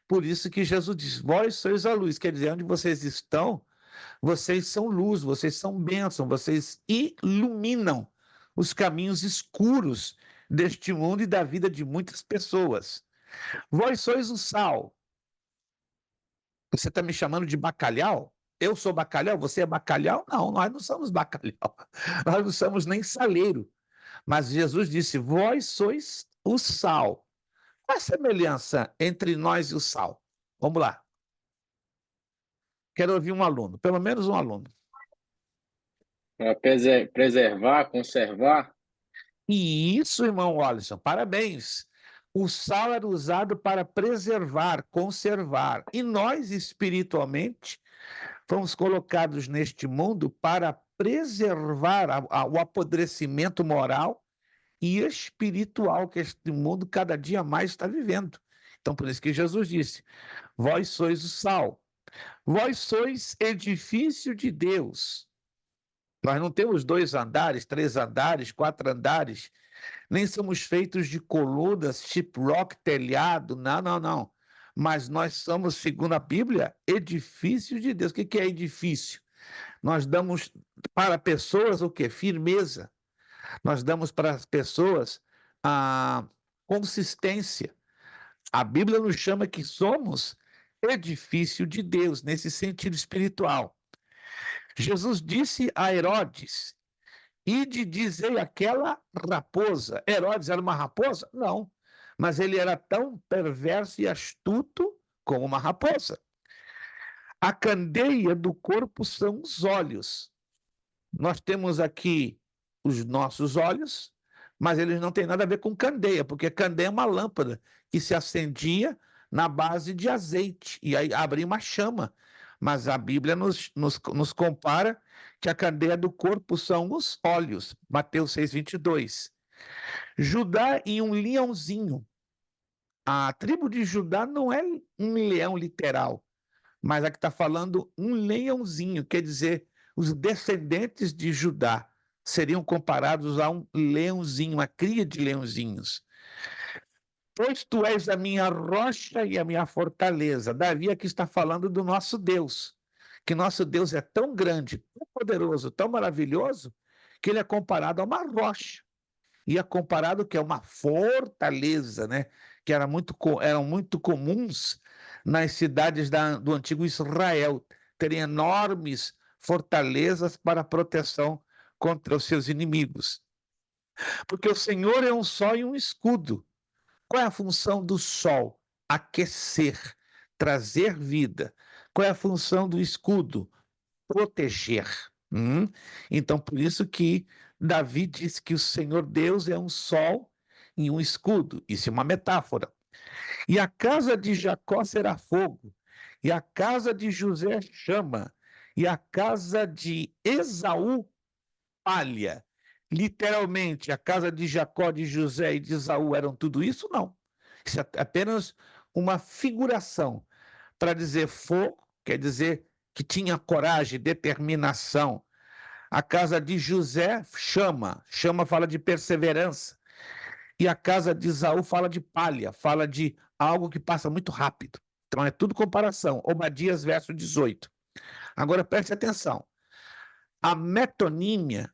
Por isso que Jesus diz: vós sois a luz. Quer dizer, onde vocês estão, vocês são luz, vocês são bênção, vocês iluminam os caminhos escuros deste mundo e da vida de muitas pessoas. Vós sois o sal. Você está me chamando de bacalhau? Eu sou bacalhau? Você é bacalhau? Não, nós não somos bacalhau. Nós não somos nem saleiro. Mas Jesus disse: vós sois o sal. Qual a semelhança entre nós e o sal? Vamos lá. Quero ouvir um aluno, pelo menos um aluno. Para preservar, conservar. E isso, irmão Alisson, parabéns. O sal era usado para preservar, conservar. E nós, espiritualmente, fomos colocados neste mundo para preservar o apodrecimento moral e espiritual que este mundo cada dia mais está vivendo. Então, por isso que Jesus disse: vós sois o sal, vós sois edifício de Deus. Nós não temos 2 andares, 3 andares, 4 andares, nem somos feitos de colunas, rock, telhado, não. Mas nós somos, segundo a Bíblia, edifício de Deus. O que é edifício? Nós damos para pessoas o quê? Firmeza. Nós damos para as pessoas a consistência. A Bíblia nos chama que somos edifício de Deus, nesse sentido espiritual. Jesus disse a Herodes: ide dizei aquela raposa. Herodes era uma raposa? Não. Mas ele era tão perverso e astuto como uma raposa. A candeia do corpo são os olhos. Nós temos aqui os nossos olhos, mas eles não têm nada a ver com candeia, porque candeia é uma lâmpada que se acendia na base de azeite, e aí abria uma chama. Mas a Bíblia nos compara que a candeia do corpo são os óleos, Mateus 6:22. Judá e um leãozinho. A tribo de Judá não é um leão literal, mas aqui está falando um leãozinho, quer dizer, os descendentes de Judá seriam comparados a um leãozinho, uma cria de leãozinhos. Pois tu és a minha rocha e a minha fortaleza. Davi aqui está falando do nosso Deus, que nosso Deus é tão grande, tão poderoso, tão maravilhoso, que ele é comparado a uma rocha. E é comparado que é uma fortaleza, né? Que eram muito comuns nas cidades do antigo Israel, terem enormes fortalezas para proteção contra os seus inimigos. Porque o Senhor é um sol e um escudo. Qual é a função do sol? Aquecer, trazer vida. Qual é a função do escudo? Proteger. Então, por isso que Davi diz que o Senhor Deus é um sol e um escudo. Isso é uma metáfora. E a casa de Jacó será fogo, e a casa de José chama, e a casa de Esaú palha. Literalmente, a casa de Jacó, de José e de Esaú eram tudo isso? Não. Isso é apenas uma figuração para dizer fogo, quer dizer que tinha coragem, determinação. A casa de José chama fala de perseverança. E a casa de Esaú fala de palha, fala de algo que passa muito rápido. Então é tudo comparação. Obadias, verso 18. Agora preste atenção. A metonímia,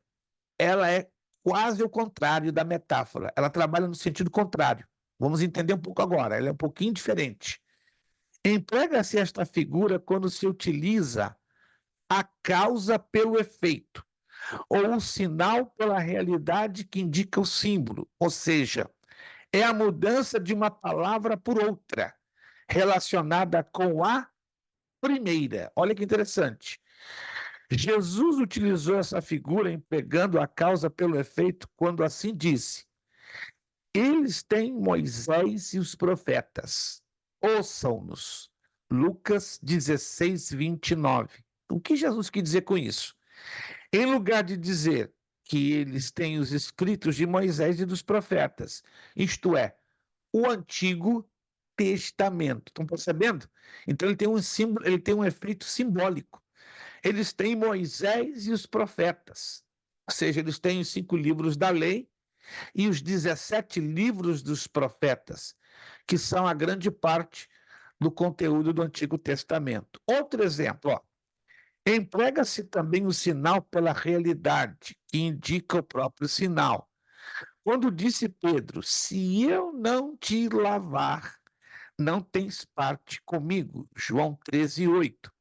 ela é quase o contrário da metáfora. Ela trabalha no sentido contrário. Vamos entender um pouco agora. Ela é um pouquinho diferente. Emprega-se esta figura quando se utiliza a causa pelo efeito, ou o sinal pela realidade que indica o símbolo, ou seja, é a mudança de uma palavra por outra, relacionada com a primeira. Olha que interessante. Jesus utilizou essa figura empregando a causa pelo efeito quando assim disse: eles têm Moisés e os profetas, ouçam-nos. Lucas 16:29. O que Jesus quis dizer com isso? Em lugar de dizer que eles têm os escritos de Moisés e dos profetas, isto é, o Antigo Testamento. Estão percebendo? Então ele tem um símbolo, ele tem um efeito simbólico. Eles têm Moisés e os profetas, ou seja, eles têm os 5 livros da lei e os 17 livros dos profetas, que são a grande parte do conteúdo do Antigo Testamento. Outro exemplo, ó. Emprega-se também o sinal pela realidade, que indica o próprio sinal. Quando disse Pedro, se eu não te lavar, não tens parte comigo. João 13:8.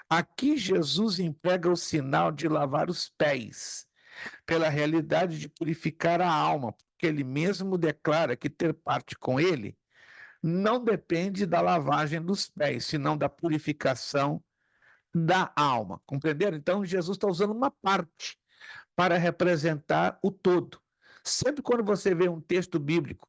Aqui Jesus emprega o sinal de lavar os pés, pela realidade de purificar a alma, porque ele mesmo declara que ter parte com ele não depende da lavagem dos pés, senão da purificação da alma. Compreenderam? Então, Jesus está usando uma parte para representar o todo. Sempre quando você vê um texto bíblico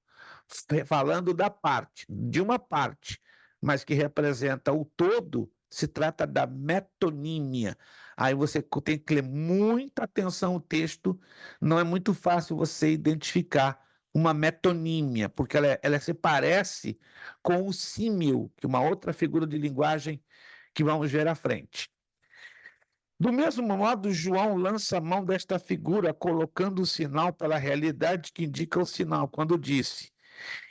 falando da parte, de uma parte, mas que representa o todo, se trata da metonímia. Aí você tem que ler muita atenção o texto, não é muito fácil você identificar uma metonímia, porque ela se parece com o símil, que é uma outra figura de linguagem que vamos ver à frente. Do mesmo modo, João lança a mão desta figura, colocando o sinal pela realidade que indica o sinal, quando disse: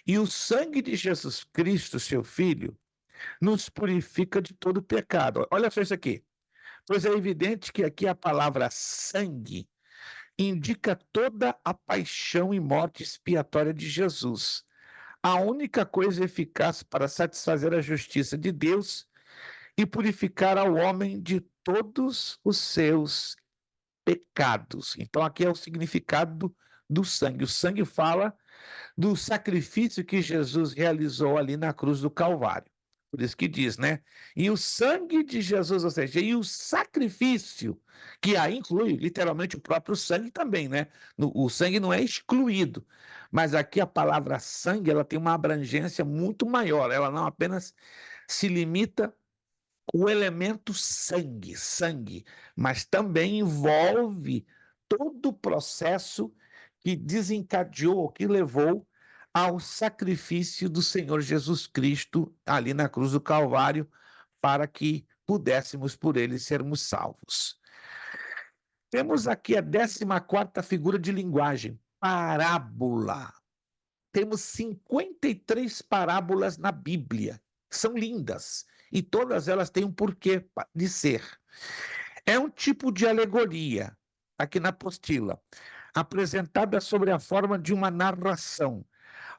e o sangue de Jesus Cristo, seu Filho, nos purifica de todo pecado. Olha só isso aqui. Pois é evidente que aqui a palavra sangue indica toda a paixão e morte expiatória de Jesus. A única coisa eficaz para satisfazer a justiça de Deus e purificar ao homem de todos os seus pecados. Então, aqui é o significado do sangue. O sangue fala do sacrifício que Jesus realizou ali na cruz do Calvário. Por isso que diz, né? E o sangue de Jesus, ou seja, e o sacrifício, que aí inclui literalmente o próprio sangue também, né? O sangue não é excluído, mas aqui a palavra sangue, ela tem uma abrangência muito maior, ela não apenas se limita o elemento sangue, mas também envolve todo o processo que desencadeou, que levou ao sacrifício do Senhor Jesus Cristo ali na cruz do Calvário, para que pudéssemos por ele sermos salvos. Temos aqui a 14ª figura de linguagem, parábola. Temos 53 parábolas na Bíblia. São lindas e todas elas têm um porquê de ser. É um tipo de alegoria, aqui na apostila, apresentada sobre a forma de uma narração,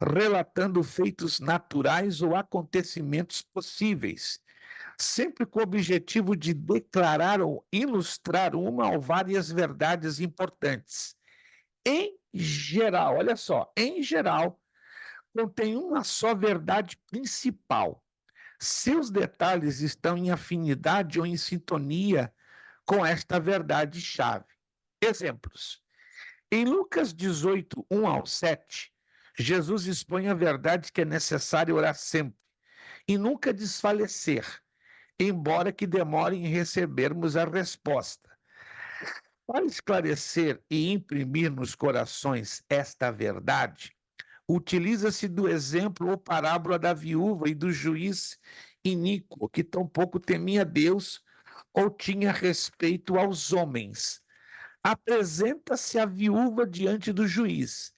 relatando feitos naturais ou acontecimentos possíveis, sempre com o objetivo de declarar ou ilustrar uma ou várias verdades importantes. Em geral, olha só, em geral, contém uma só verdade principal. Seus detalhes estão em afinidade ou em sintonia com esta verdade-chave. Exemplos. Em Lucas 18, 1-7, Jesus expõe a verdade que é necessário orar sempre e nunca desfalecer, embora que demore em recebermos a resposta. Para esclarecer e imprimir nos corações esta verdade, utiliza-se do exemplo ou parábola da viúva e do juiz iníquo, que tampouco temia Deus ou tinha respeito aos homens. Apresenta-se a viúva diante do juiz,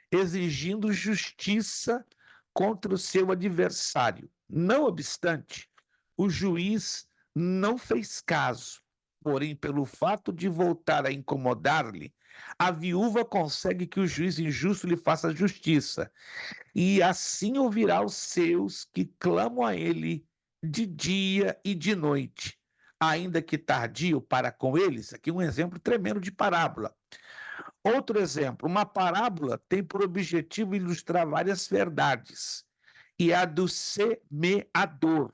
exigindo justiça contra o seu adversário. Não obstante, o juiz não fez caso, porém, pelo fato de voltar a incomodar-lhe, a viúva consegue que o juiz injusto lhe faça justiça, e assim ouvirá os seus que clamam a ele de dia e de noite, ainda que tardio para com eles. Aqui um exemplo tremendo de parábola. Outro exemplo, uma parábola tem por objetivo ilustrar várias verdades, e a do semeador,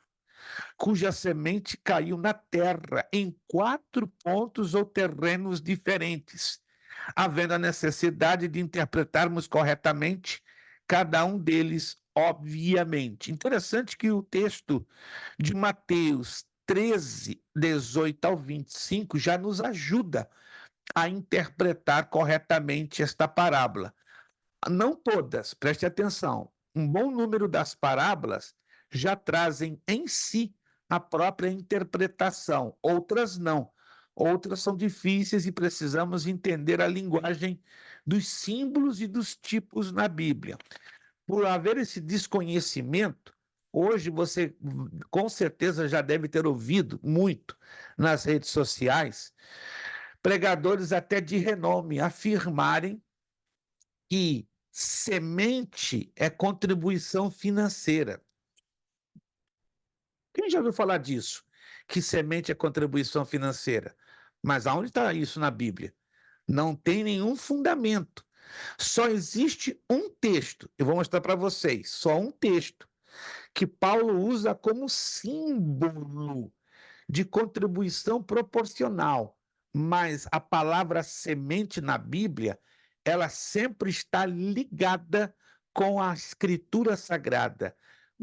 cuja semente caiu na terra em 4 pontos ou terrenos diferentes, havendo a necessidade de interpretarmos corretamente cada um deles, obviamente. Interessante que o texto de Mateus 13, 18-25 já nos ajuda a interpretar corretamente esta parábola. Não todas, preste atenção, um bom número das parábolas já trazem em si a própria interpretação, outras não. Outras são difíceis e precisamos entender a linguagem dos símbolos e dos tipos na Bíblia. Por haver esse desconhecimento, hoje você com certeza já deve ter ouvido muito nas redes sociais pregadores até de renome afirmarem que semente é contribuição financeira. Quem já ouviu falar disso? Que semente é contribuição financeira? Mas aonde está isso na Bíblia? Não tem nenhum fundamento. Só existe um texto, eu vou mostrar para vocês, só um texto, que Paulo usa como símbolo de contribuição proporcional. Mas a palavra semente na Bíblia, ela sempre está ligada com a Escritura Sagrada,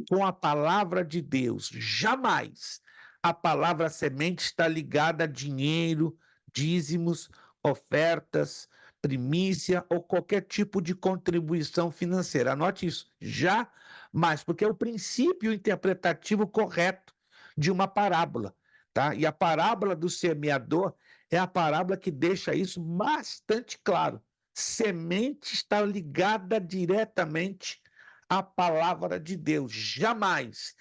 com a palavra de Deus. Jamais a palavra semente está ligada a dinheiro, dízimos, ofertas, primícia ou qualquer tipo de contribuição financeira. Anote isso, jamais, porque é o princípio interpretativo correto de uma parábola, tá? E a parábola do semeador é a parábola que deixa isso bastante claro. Semente está ligada diretamente à palavra de Deus, jamais.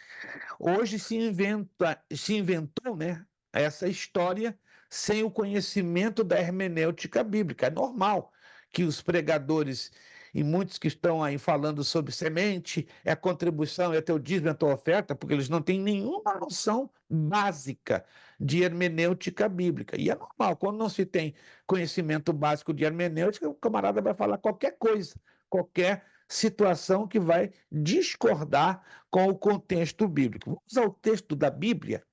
Hoje se inventou, né, essa história sem o conhecimento da hermenêutica bíblica. É normal que os pregadores e muitos que estão aí falando sobre semente, é a contribuição, é teu dízimo, é tua oferta, porque eles não têm nenhuma noção básica de hermenêutica bíblica. E é normal, quando não se tem conhecimento básico de hermenêutica, o camarada vai falar qualquer coisa, qualquer situação que vai discordar com o contexto bíblico. Vamos ao texto da Bíblia,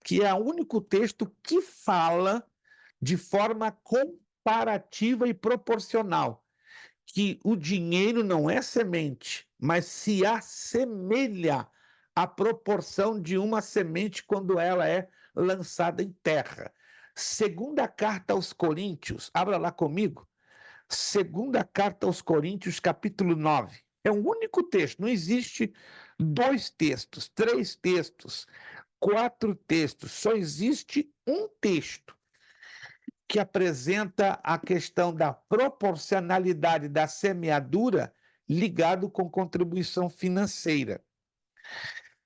que é o único texto que fala de forma comparativa e proporcional que o dinheiro não é semente, mas se assemelha à proporção de uma semente quando ela é lançada em terra. Segunda carta aos Coríntios, abra lá comigo. Segunda carta aos Coríntios, capítulo 9. É o único texto, não existe 2 textos, 3 textos, 4 textos, só existe um texto que apresenta a questão da proporcionalidade da semeadura ligado com contribuição financeira.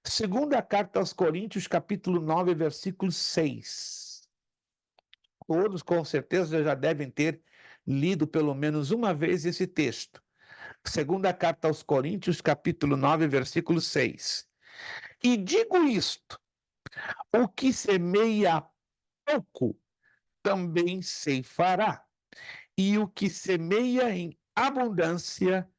Segunda carta aos Coríntios, capítulo 9, versículo 6. Todos, com certeza, já devem ter lido pelo menos uma vez esse texto. Segunda carta aos Coríntios, capítulo 9, versículo 6. E digo isto, o que semeia pouco, também ceifará. E o que semeia em abundância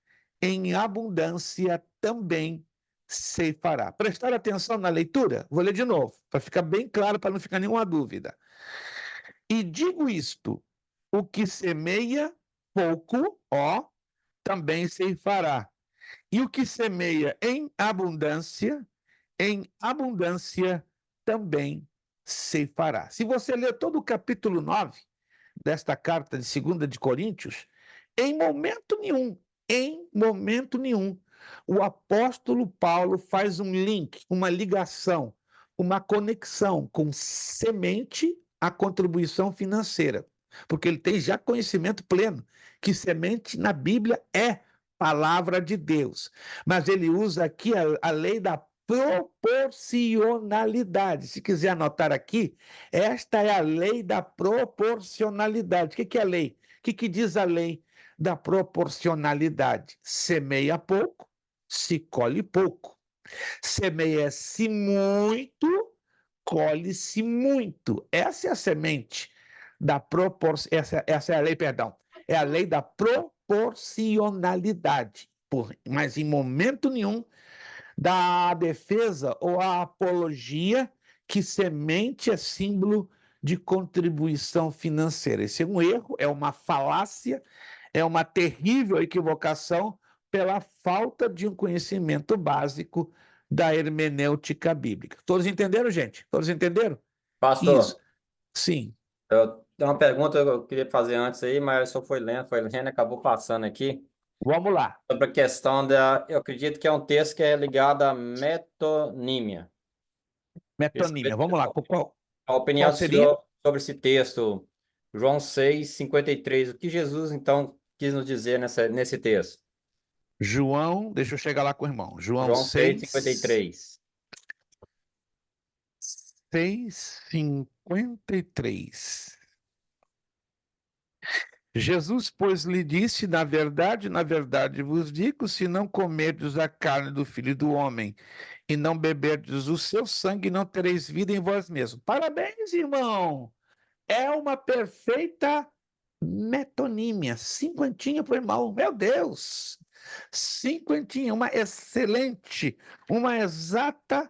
também ceifará. Prestar atenção na leitura? Vou ler de novo, para ficar bem claro, para não ficar nenhuma dúvida. E digo isto, o que semeia pouco, também ceifará. E o que semeia em abundância também ceifará. Se você ler todo o capítulo 9 desta carta de 2 de Coríntios, em momento nenhum, o apóstolo Paulo faz um link, uma ligação, uma conexão com semente à contribuição financeira, porque ele tem já conhecimento pleno que semente na Bíblia é palavra de Deus, mas ele usa aqui a lei da proporcionalidade. Se quiser anotar aqui, esta é a lei da proporcionalidade. O que é a lei? O que diz a lei da proporcionalidade? Semeia pouco, se colhe pouco. Semeia-se muito, colhe-se muito. Essa é a semente da proporção. Essa é a lei, perdão. É a lei da proporcionalidade. Mas em momento nenhum da defesa ou a apologia que semente é símbolo de contribuição financeira. Esse é um erro, é uma falácia, é uma terrível equivocação pela falta de um conhecimento básico da hermenêutica bíblica. Todos entenderam, gente? Todos entenderam? Isso. Pastor, Sim. eu tenho uma pergunta que eu queria fazer antes aí, mas só foi lendo, acabou passando aqui. Vamos lá. Sobre a questão da... Eu acredito que é um texto que é ligado à metonímia. Metonímia. Vamos lá. A opinião Qual do seria? senhor sobre esse texto, João 6:53. O que Jesus, então, quis nos dizer nesse texto? João, deixa eu chegar lá com o irmão. João João 6, 6:53. 6:53. Jesus, pois, lhe disse, na verdade vos digo, se não comerdes a carne do Filho do Homem e não beberdes o seu sangue, não tereis vida em vós mesmos. Parabéns, irmão! É uma perfeita metonímia. Cinquentinha para o irmão. Meu Deus! Cinquentinha, uma excelente, uma exata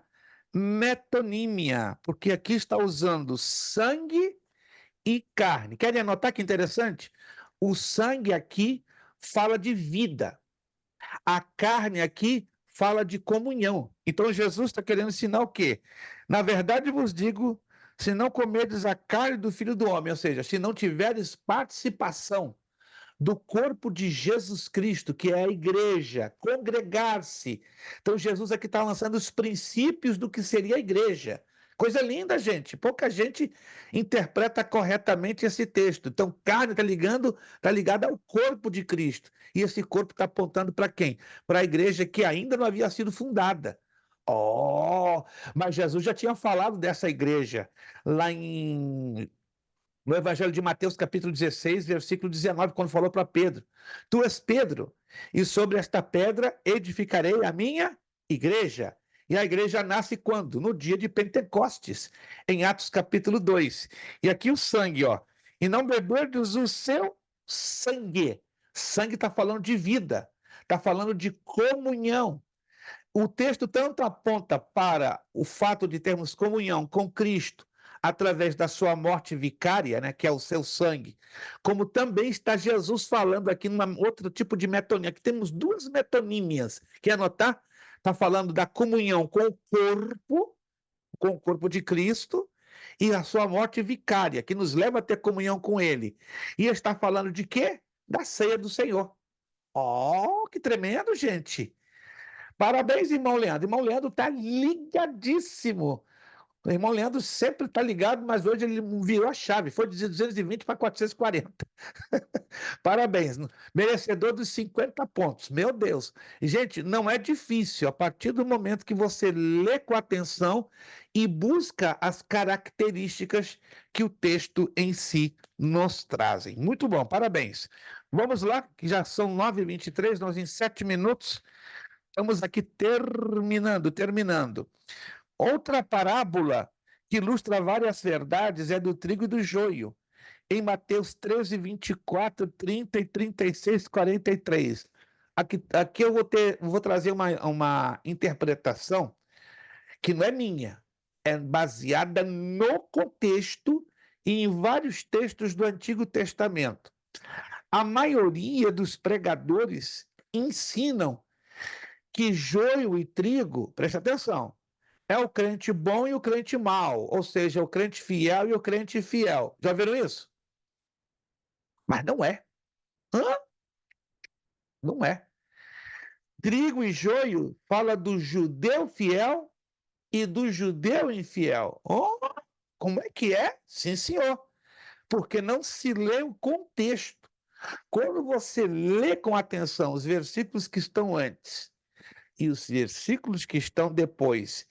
metonímia, porque aqui está usando sangue e carne. Querem anotar que interessante? O sangue aqui fala de vida. A carne aqui fala de comunhão. Então Jesus está querendo ensinar o quê? Na verdade vos digo, se não comerdes a carne do Filho do Homem, ou seja, se não tiveres participação do corpo de Jesus Cristo, que é a igreja, congregar-se. Então Jesus aqui está lançando os princípios do que seria a igreja. Coisa linda, gente. Pouca gente interpreta corretamente esse texto. Então, carne está ligada ao corpo de Cristo. E esse corpo está apontando para quem? Para a igreja que ainda não havia sido fundada. Mas Jesus já tinha falado dessa igreja lá no Evangelho de Mateus, capítulo 16, versículo 19, quando falou para Pedro: Tu és Pedro, e sobre esta pedra edificarei a minha igreja. E a igreja nasce quando? No dia de Pentecostes, em Atos capítulo 2. E aqui o sangue, e não beberdes o seu sangue. Sangue está falando de vida, está falando de comunhão. O texto tanto aponta para o fato de termos comunhão com Cristo através da sua morte vicária, né, que é o seu sangue, como também está Jesus falando aqui num outro tipo de metonímia. Aqui temos duas metonímias. Quer anotar? Está falando da comunhão com o corpo de Cristo, e a sua morte vicária, que nos leva a ter comunhão com Ele. E está falando de quê? Da ceia do Senhor. Oh, que tremendo, gente! Parabéns, irmão Leandro. Irmão Leandro está ligadíssimo. O irmão Leandro sempre está ligado, mas hoje ele virou a chave. Foi de 220 para 440. Parabéns. Merecedor dos 50 pontos. Meu Deus. Gente, não é difícil. A partir do momento que você lê com atenção e busca as características que o texto em si nos trazem. Muito bom, parabéns. Vamos lá, que já são 9h23, nós em 7 minutos. Estamos aqui terminando. Outra parábola que ilustra várias verdades é do trigo e do joio, em Mateus 13, 24, 30 e 36, 43. Aqui eu vou trazer uma interpretação que não é minha, é baseada no contexto e em vários textos do Antigo Testamento. A maioria dos pregadores ensinam que joio e trigo, presta atenção, é o crente bom e o crente mau, ou seja, o crente fiel e o crente infiel. Já viram isso? Mas não é. Hã? Não é. Trigo e joio fala do judeu fiel e do judeu infiel. Oh, como é que é? Sim, senhor. Porque não se lê o contexto. Quando você lê com atenção os versículos que estão antes e os versículos que estão depois,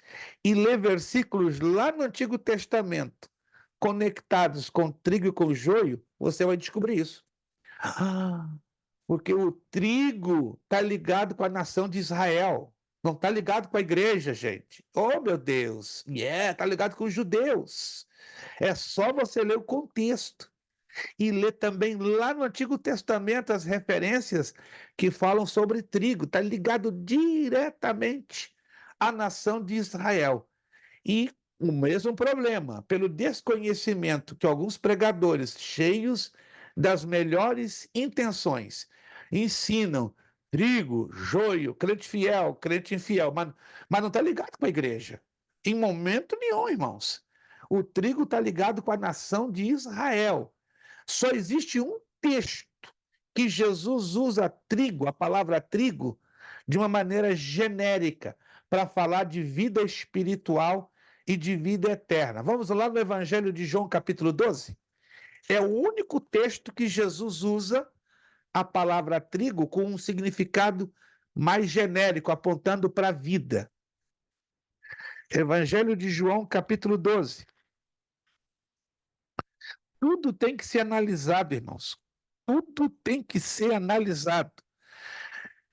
e lê versículos lá no Antigo Testamento, conectados com trigo e com joio, você vai descobrir isso. Porque o trigo está ligado com a nação de Israel, não está ligado com a igreja, gente. Oh, meu Deus! Está ligado com os judeus. É só você ler o contexto. E ler também lá no Antigo Testamento as referências que falam sobre trigo. Está ligado diretamente à nação de Israel. E o mesmo problema, pelo desconhecimento que alguns pregadores, cheios das melhores intenções, ensinam trigo, joio, crente fiel, crente infiel, mas não está ligado com a igreja. Em momento nenhum, irmãos. O trigo está ligado com a nação de Israel. Só existe um texto que Jesus usa trigo, a palavra trigo, de uma maneira genérica, para falar de vida espiritual e de vida eterna. Vamos lá no Evangelho de João, capítulo 12. É o único texto que Jesus usa a palavra trigo com um significado mais genérico, apontando para a vida. Evangelho de João, capítulo 12. Tudo tem que ser analisado, irmãos. Tudo tem que ser analisado.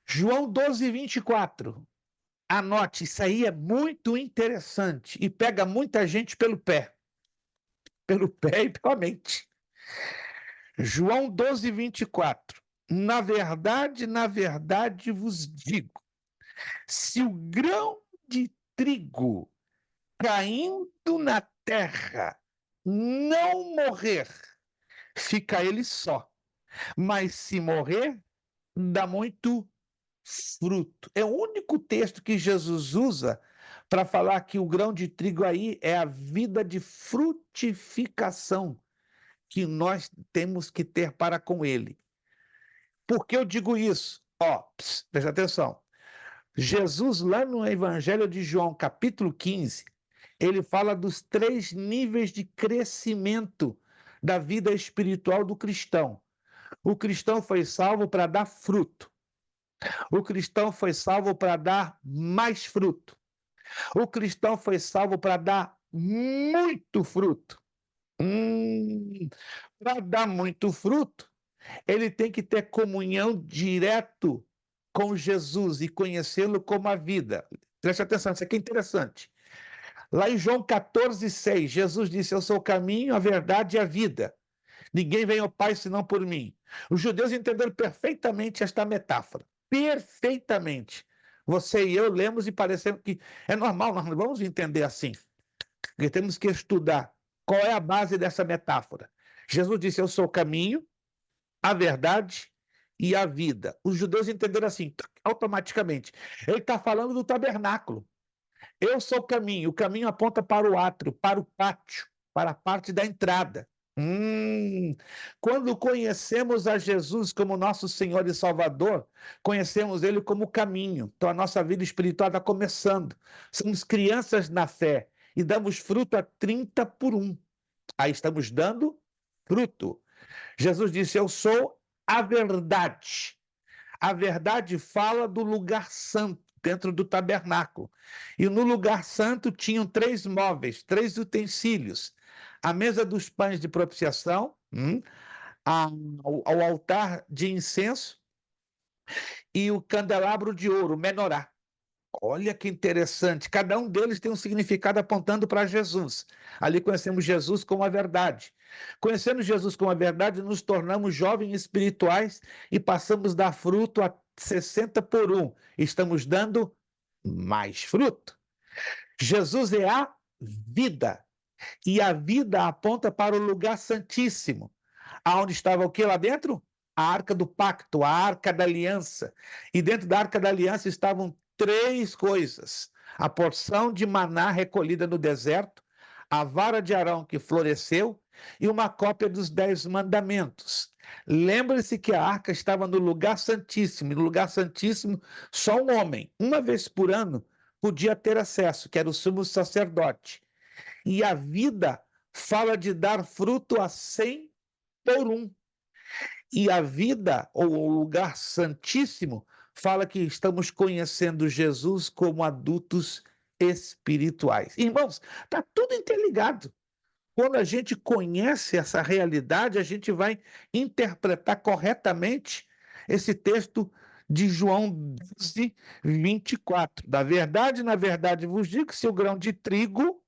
João 12, 24. Anote, isso aí é muito interessante e pega muita gente pelo pé. Pelo pé e pela mente. João 12, 24. Na verdade vos digo, se o grão de trigo caindo na terra não morrer, fica ele só. Mas se morrer, dá muito fruto. É o único texto que Jesus usa para falar que o grão de trigo aí é a vida de frutificação que nós temos que ter para com ele. Por que eu digo isso? Presta atenção. Jesus, lá no Evangelho de João, capítulo 15, ele fala dos 3 níveis de crescimento da vida espiritual do cristão. O cristão foi salvo para dar fruto. O cristão foi salvo para dar mais fruto. O cristão foi salvo para dar muito fruto. Para dar muito fruto, ele tem que ter comunhão direto com Jesus e conhecê-lo como a vida. Preste atenção, isso aqui é interessante. Lá em João 14, 6, Jesus disse: eu sou o caminho, a verdade e a vida. Ninguém vem ao Pai senão por mim. Os judeus entenderam perfeitamente esta metáfora. perfeitamente. Você e eu lemos e parecemos que é normal, nós não vamos entender assim. Porque temos que estudar qual é a base dessa metáfora. Jesus disse: eu sou o caminho, a verdade e a vida. Os judeus entenderam assim, automaticamente. Ele está falando do tabernáculo. Eu sou o caminho aponta para o átrio, para o pátio, para a parte da entrada. Quando conhecemos a Jesus como nosso Senhor e Salvador, conhecemos Ele como caminho. Então a nossa vida espiritual está começando. Somos crianças na fé e damos fruto a 30 por 1. Aí estamos dando fruto. Jesus disse: eu sou a verdade. A verdade fala do lugar santo, dentro do tabernáculo. E no lugar santo tinham 3 móveis, 3 utensílios. A mesa dos pães de propiciação, ao altar de incenso e o candelabro de ouro, o menorá. Olha que interessante, cada um deles tem um significado apontando para Jesus. Ali conhecemos Jesus como a verdade. Conhecendo Jesus como a verdade, nos tornamos jovens espirituais e passamos a dar fruto a 60 por 1. Estamos dando mais fruto. Jesus é a vida, e a vida aponta para o lugar santíssimo. Aonde estava o que lá dentro? A arca do pacto, a arca da aliança. E dentro da arca da aliança estavam 3 coisas: a porção de maná recolhida no deserto, a vara de Arão que floresceu e uma cópia dos 10 mandamentos. Lembre-se que a arca estava no lugar santíssimo, e no lugar santíssimo só um homem, uma vez por ano, podia ter acesso, que era o sumo sacerdote. E a vida fala de dar fruto a 100 por 1. E a vida, ou o lugar santíssimo, fala que estamos conhecendo Jesus como adultos espirituais. Irmãos, está tudo interligado. Quando a gente conhece essa realidade, a gente vai interpretar corretamente esse texto de João 12, 24. Na verdade vos digo que se o grão de trigo,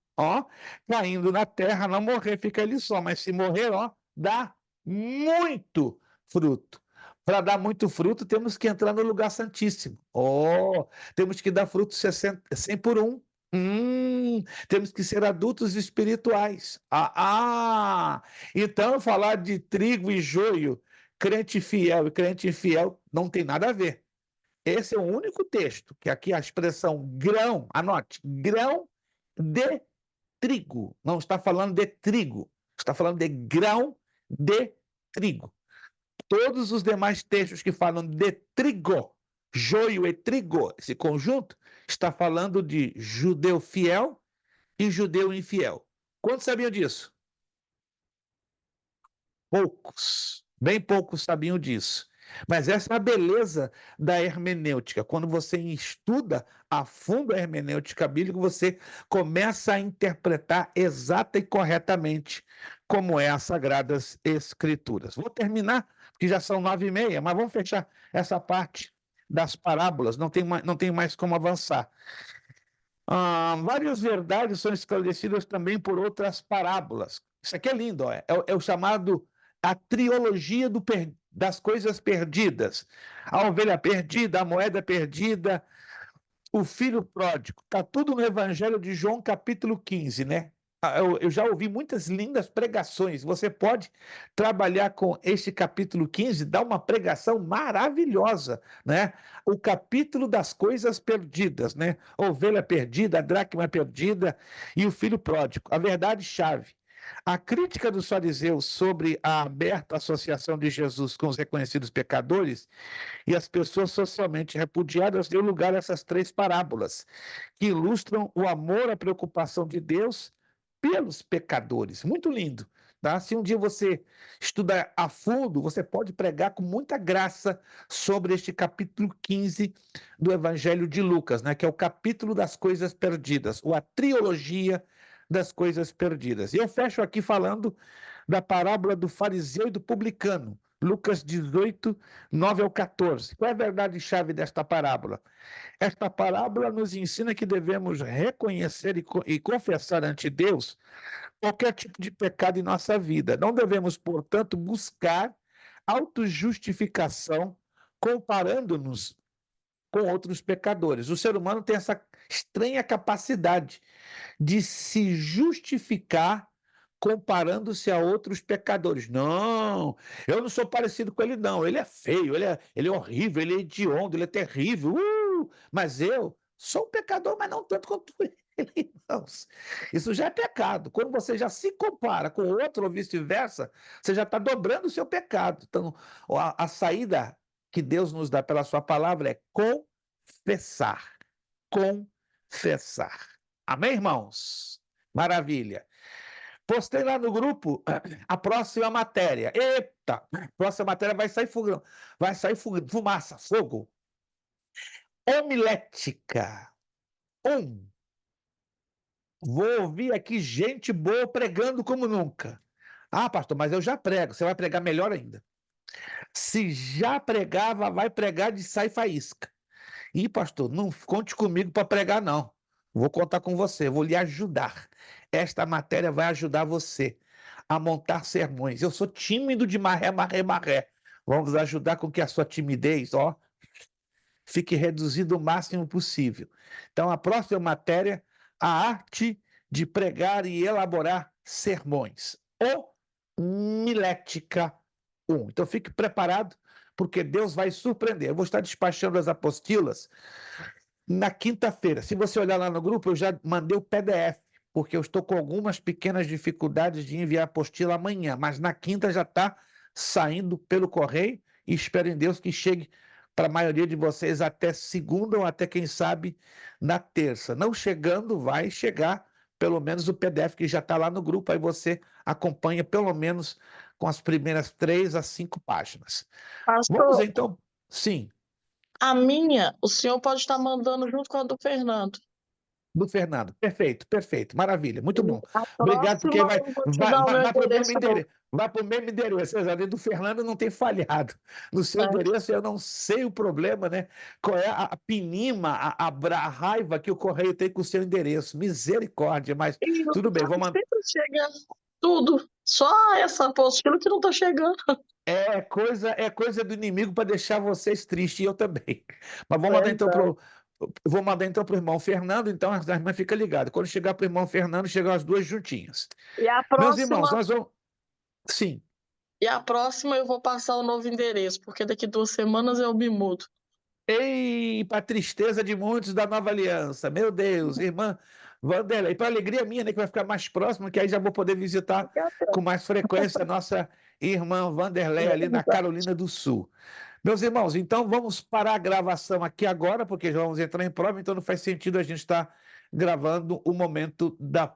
caindo na terra, não morrer, fica ele só, mas se morrer, dá muito fruto. Para dar muito fruto, temos que entrar no lugar santíssimo. Temos que dar fruto 100 por 1. Temos que ser adultos espirituais. Então falar de trigo e joio, crente fiel e crente infiel, não tem nada a ver. Esse é o único texto que aqui a expressão grão, anote, grão de trigo, não está falando de trigo, está falando de grão de trigo. Todos os demais textos que falam de trigo, joio e trigo, esse conjunto, está falando de judeu fiel e judeu infiel. Quantos sabiam disso? Poucos, bem poucos sabiam disso. Mas essa é a beleza da hermenêutica. Quando você estuda a fundo a hermenêutica bíblica, você começa a interpretar exata e corretamente como é as Sagradas Escrituras. Vou terminar, porque já são 9h30, mas vamos fechar essa parte das parábolas, não tem mais como avançar. Várias verdades são esclarecidas também por outras parábolas. Isso aqui é lindo, é o chamado a trilogia das coisas perdidas. A ovelha perdida, a moeda perdida, o filho pródigo. Está tudo no Evangelho de João, capítulo 15, né? Eu já ouvi muitas lindas pregações. Você pode trabalhar com este capítulo 15, dar uma pregação maravilhosa, né? O capítulo das coisas perdidas, né? Ovelha perdida, a dracma perdida e o filho pródigo. A verdade-chave. A crítica dos fariseus sobre a aberta associação de Jesus com os reconhecidos pecadores e as pessoas socialmente repudiadas deu lugar a essas 3 parábolas, que ilustram o amor, a preocupação de Deus pelos pecadores. Muito lindo. Tá? Se um dia você estudar a fundo, você pode pregar com muita graça sobre este capítulo 15 do Evangelho de Lucas, né? Que é o capítulo das coisas perdidas, ou a trilogia das coisas perdidas. E eu fecho aqui falando da parábola do fariseu e do publicano, Lucas 18, 9 ao 14. Qual é a verdade-chave desta parábola? Esta parábola nos ensina que devemos reconhecer e confessar ante Deus qualquer tipo de pecado em nossa vida. Não devemos, portanto, buscar autojustificação comparando-nos com outros pecadores. O ser humano tem essa estranha capacidade de se justificar comparando-se a outros pecadores. Não, eu não sou parecido com ele, não. Ele é feio, ele é horrível, ele é hediondo, ele é terrível. Mas eu sou um pecador, mas não tanto quanto ele, irmãos. Isso já é pecado. Quando você já se compara com outro ou vice-versa, você já está dobrando o seu pecado. Então, a saída que Deus nos dá pela sua palavra é confessar. Confessar. Amém, irmãos? Maravilha. Postei lá no grupo a próxima matéria. Eita! Próxima matéria vai sair fogo, fumaça, fogo. Homilética. Vou ouvir aqui gente boa pregando como nunca. Ah, pastor, mas eu já prego. Você vai pregar melhor ainda. Se já pregava, vai pregar de sai faísca. Ih, pastor, não conte comigo para pregar, não. Vou contar com você, vou lhe ajudar. Esta matéria vai ajudar você a montar sermões. Eu sou tímido de maré. Vamos ajudar com que a sua timidez, fique reduzida o máximo possível. Então, a próxima matéria, a arte de pregar e elaborar sermões. Homilética 1. Então, fique preparado, porque Deus vai surpreender. Eu vou estar despachando as apostilas na quinta-feira. Se você olhar lá no grupo, eu já mandei o PDF, porque eu estou com algumas pequenas dificuldades de enviar a apostila amanhã, mas na quinta já está saindo pelo correio e espero em Deus que chegue para a maioria de vocês até segunda ou até, quem sabe, na terça. Não chegando, vai chegar pelo menos o PDF que já está lá no grupo, aí você acompanha pelo menos com as primeiras 3 a 5 páginas. Vamos Pastor, então, sim, a minha, o senhor pode estar mandando junto com a do Fernando. do Fernando. Perfeito, maravilha, muito bom. A Obrigado, porque próxima eu vou te dar o meu vai para o mesmo endereço. endereço. Vai para o mesmo endereço, exato. Do Fernando não tem falhado. No seu É. endereço eu não sei o problema, né? Qual é a pinima, a raiva que o correio tem com o seu endereço. Misericórdia, mas E tudo bem, vamos. sempre chega tudo. Só essa apostila que não está chegando. É coisa do inimigo para deixar vocês tristes, e eu também. Mas vou mandar então para o irmão Fernando, então as irmãs ficam ligadas. Quando chegar para o irmão Fernando, chegam as duas juntinhas. E a Meus próxima, irmãos, nós vamos. Sim. e a próxima eu vou passar o novo endereço, porque daqui 2 semanas eu me mudo. Ei, para tristeza de muitos da Nova Aliança, meu Deus, irmã Vanderlei, para alegria minha, né, que vai ficar mais próximo, que aí já vou poder visitar com mais frequência a nossa irmã Vanderlei ali na Carolina do Sul. Meus irmãos, então vamos parar a gravação aqui agora, porque já vamos entrar em prova, então não faz sentido a gente estar gravando o momento da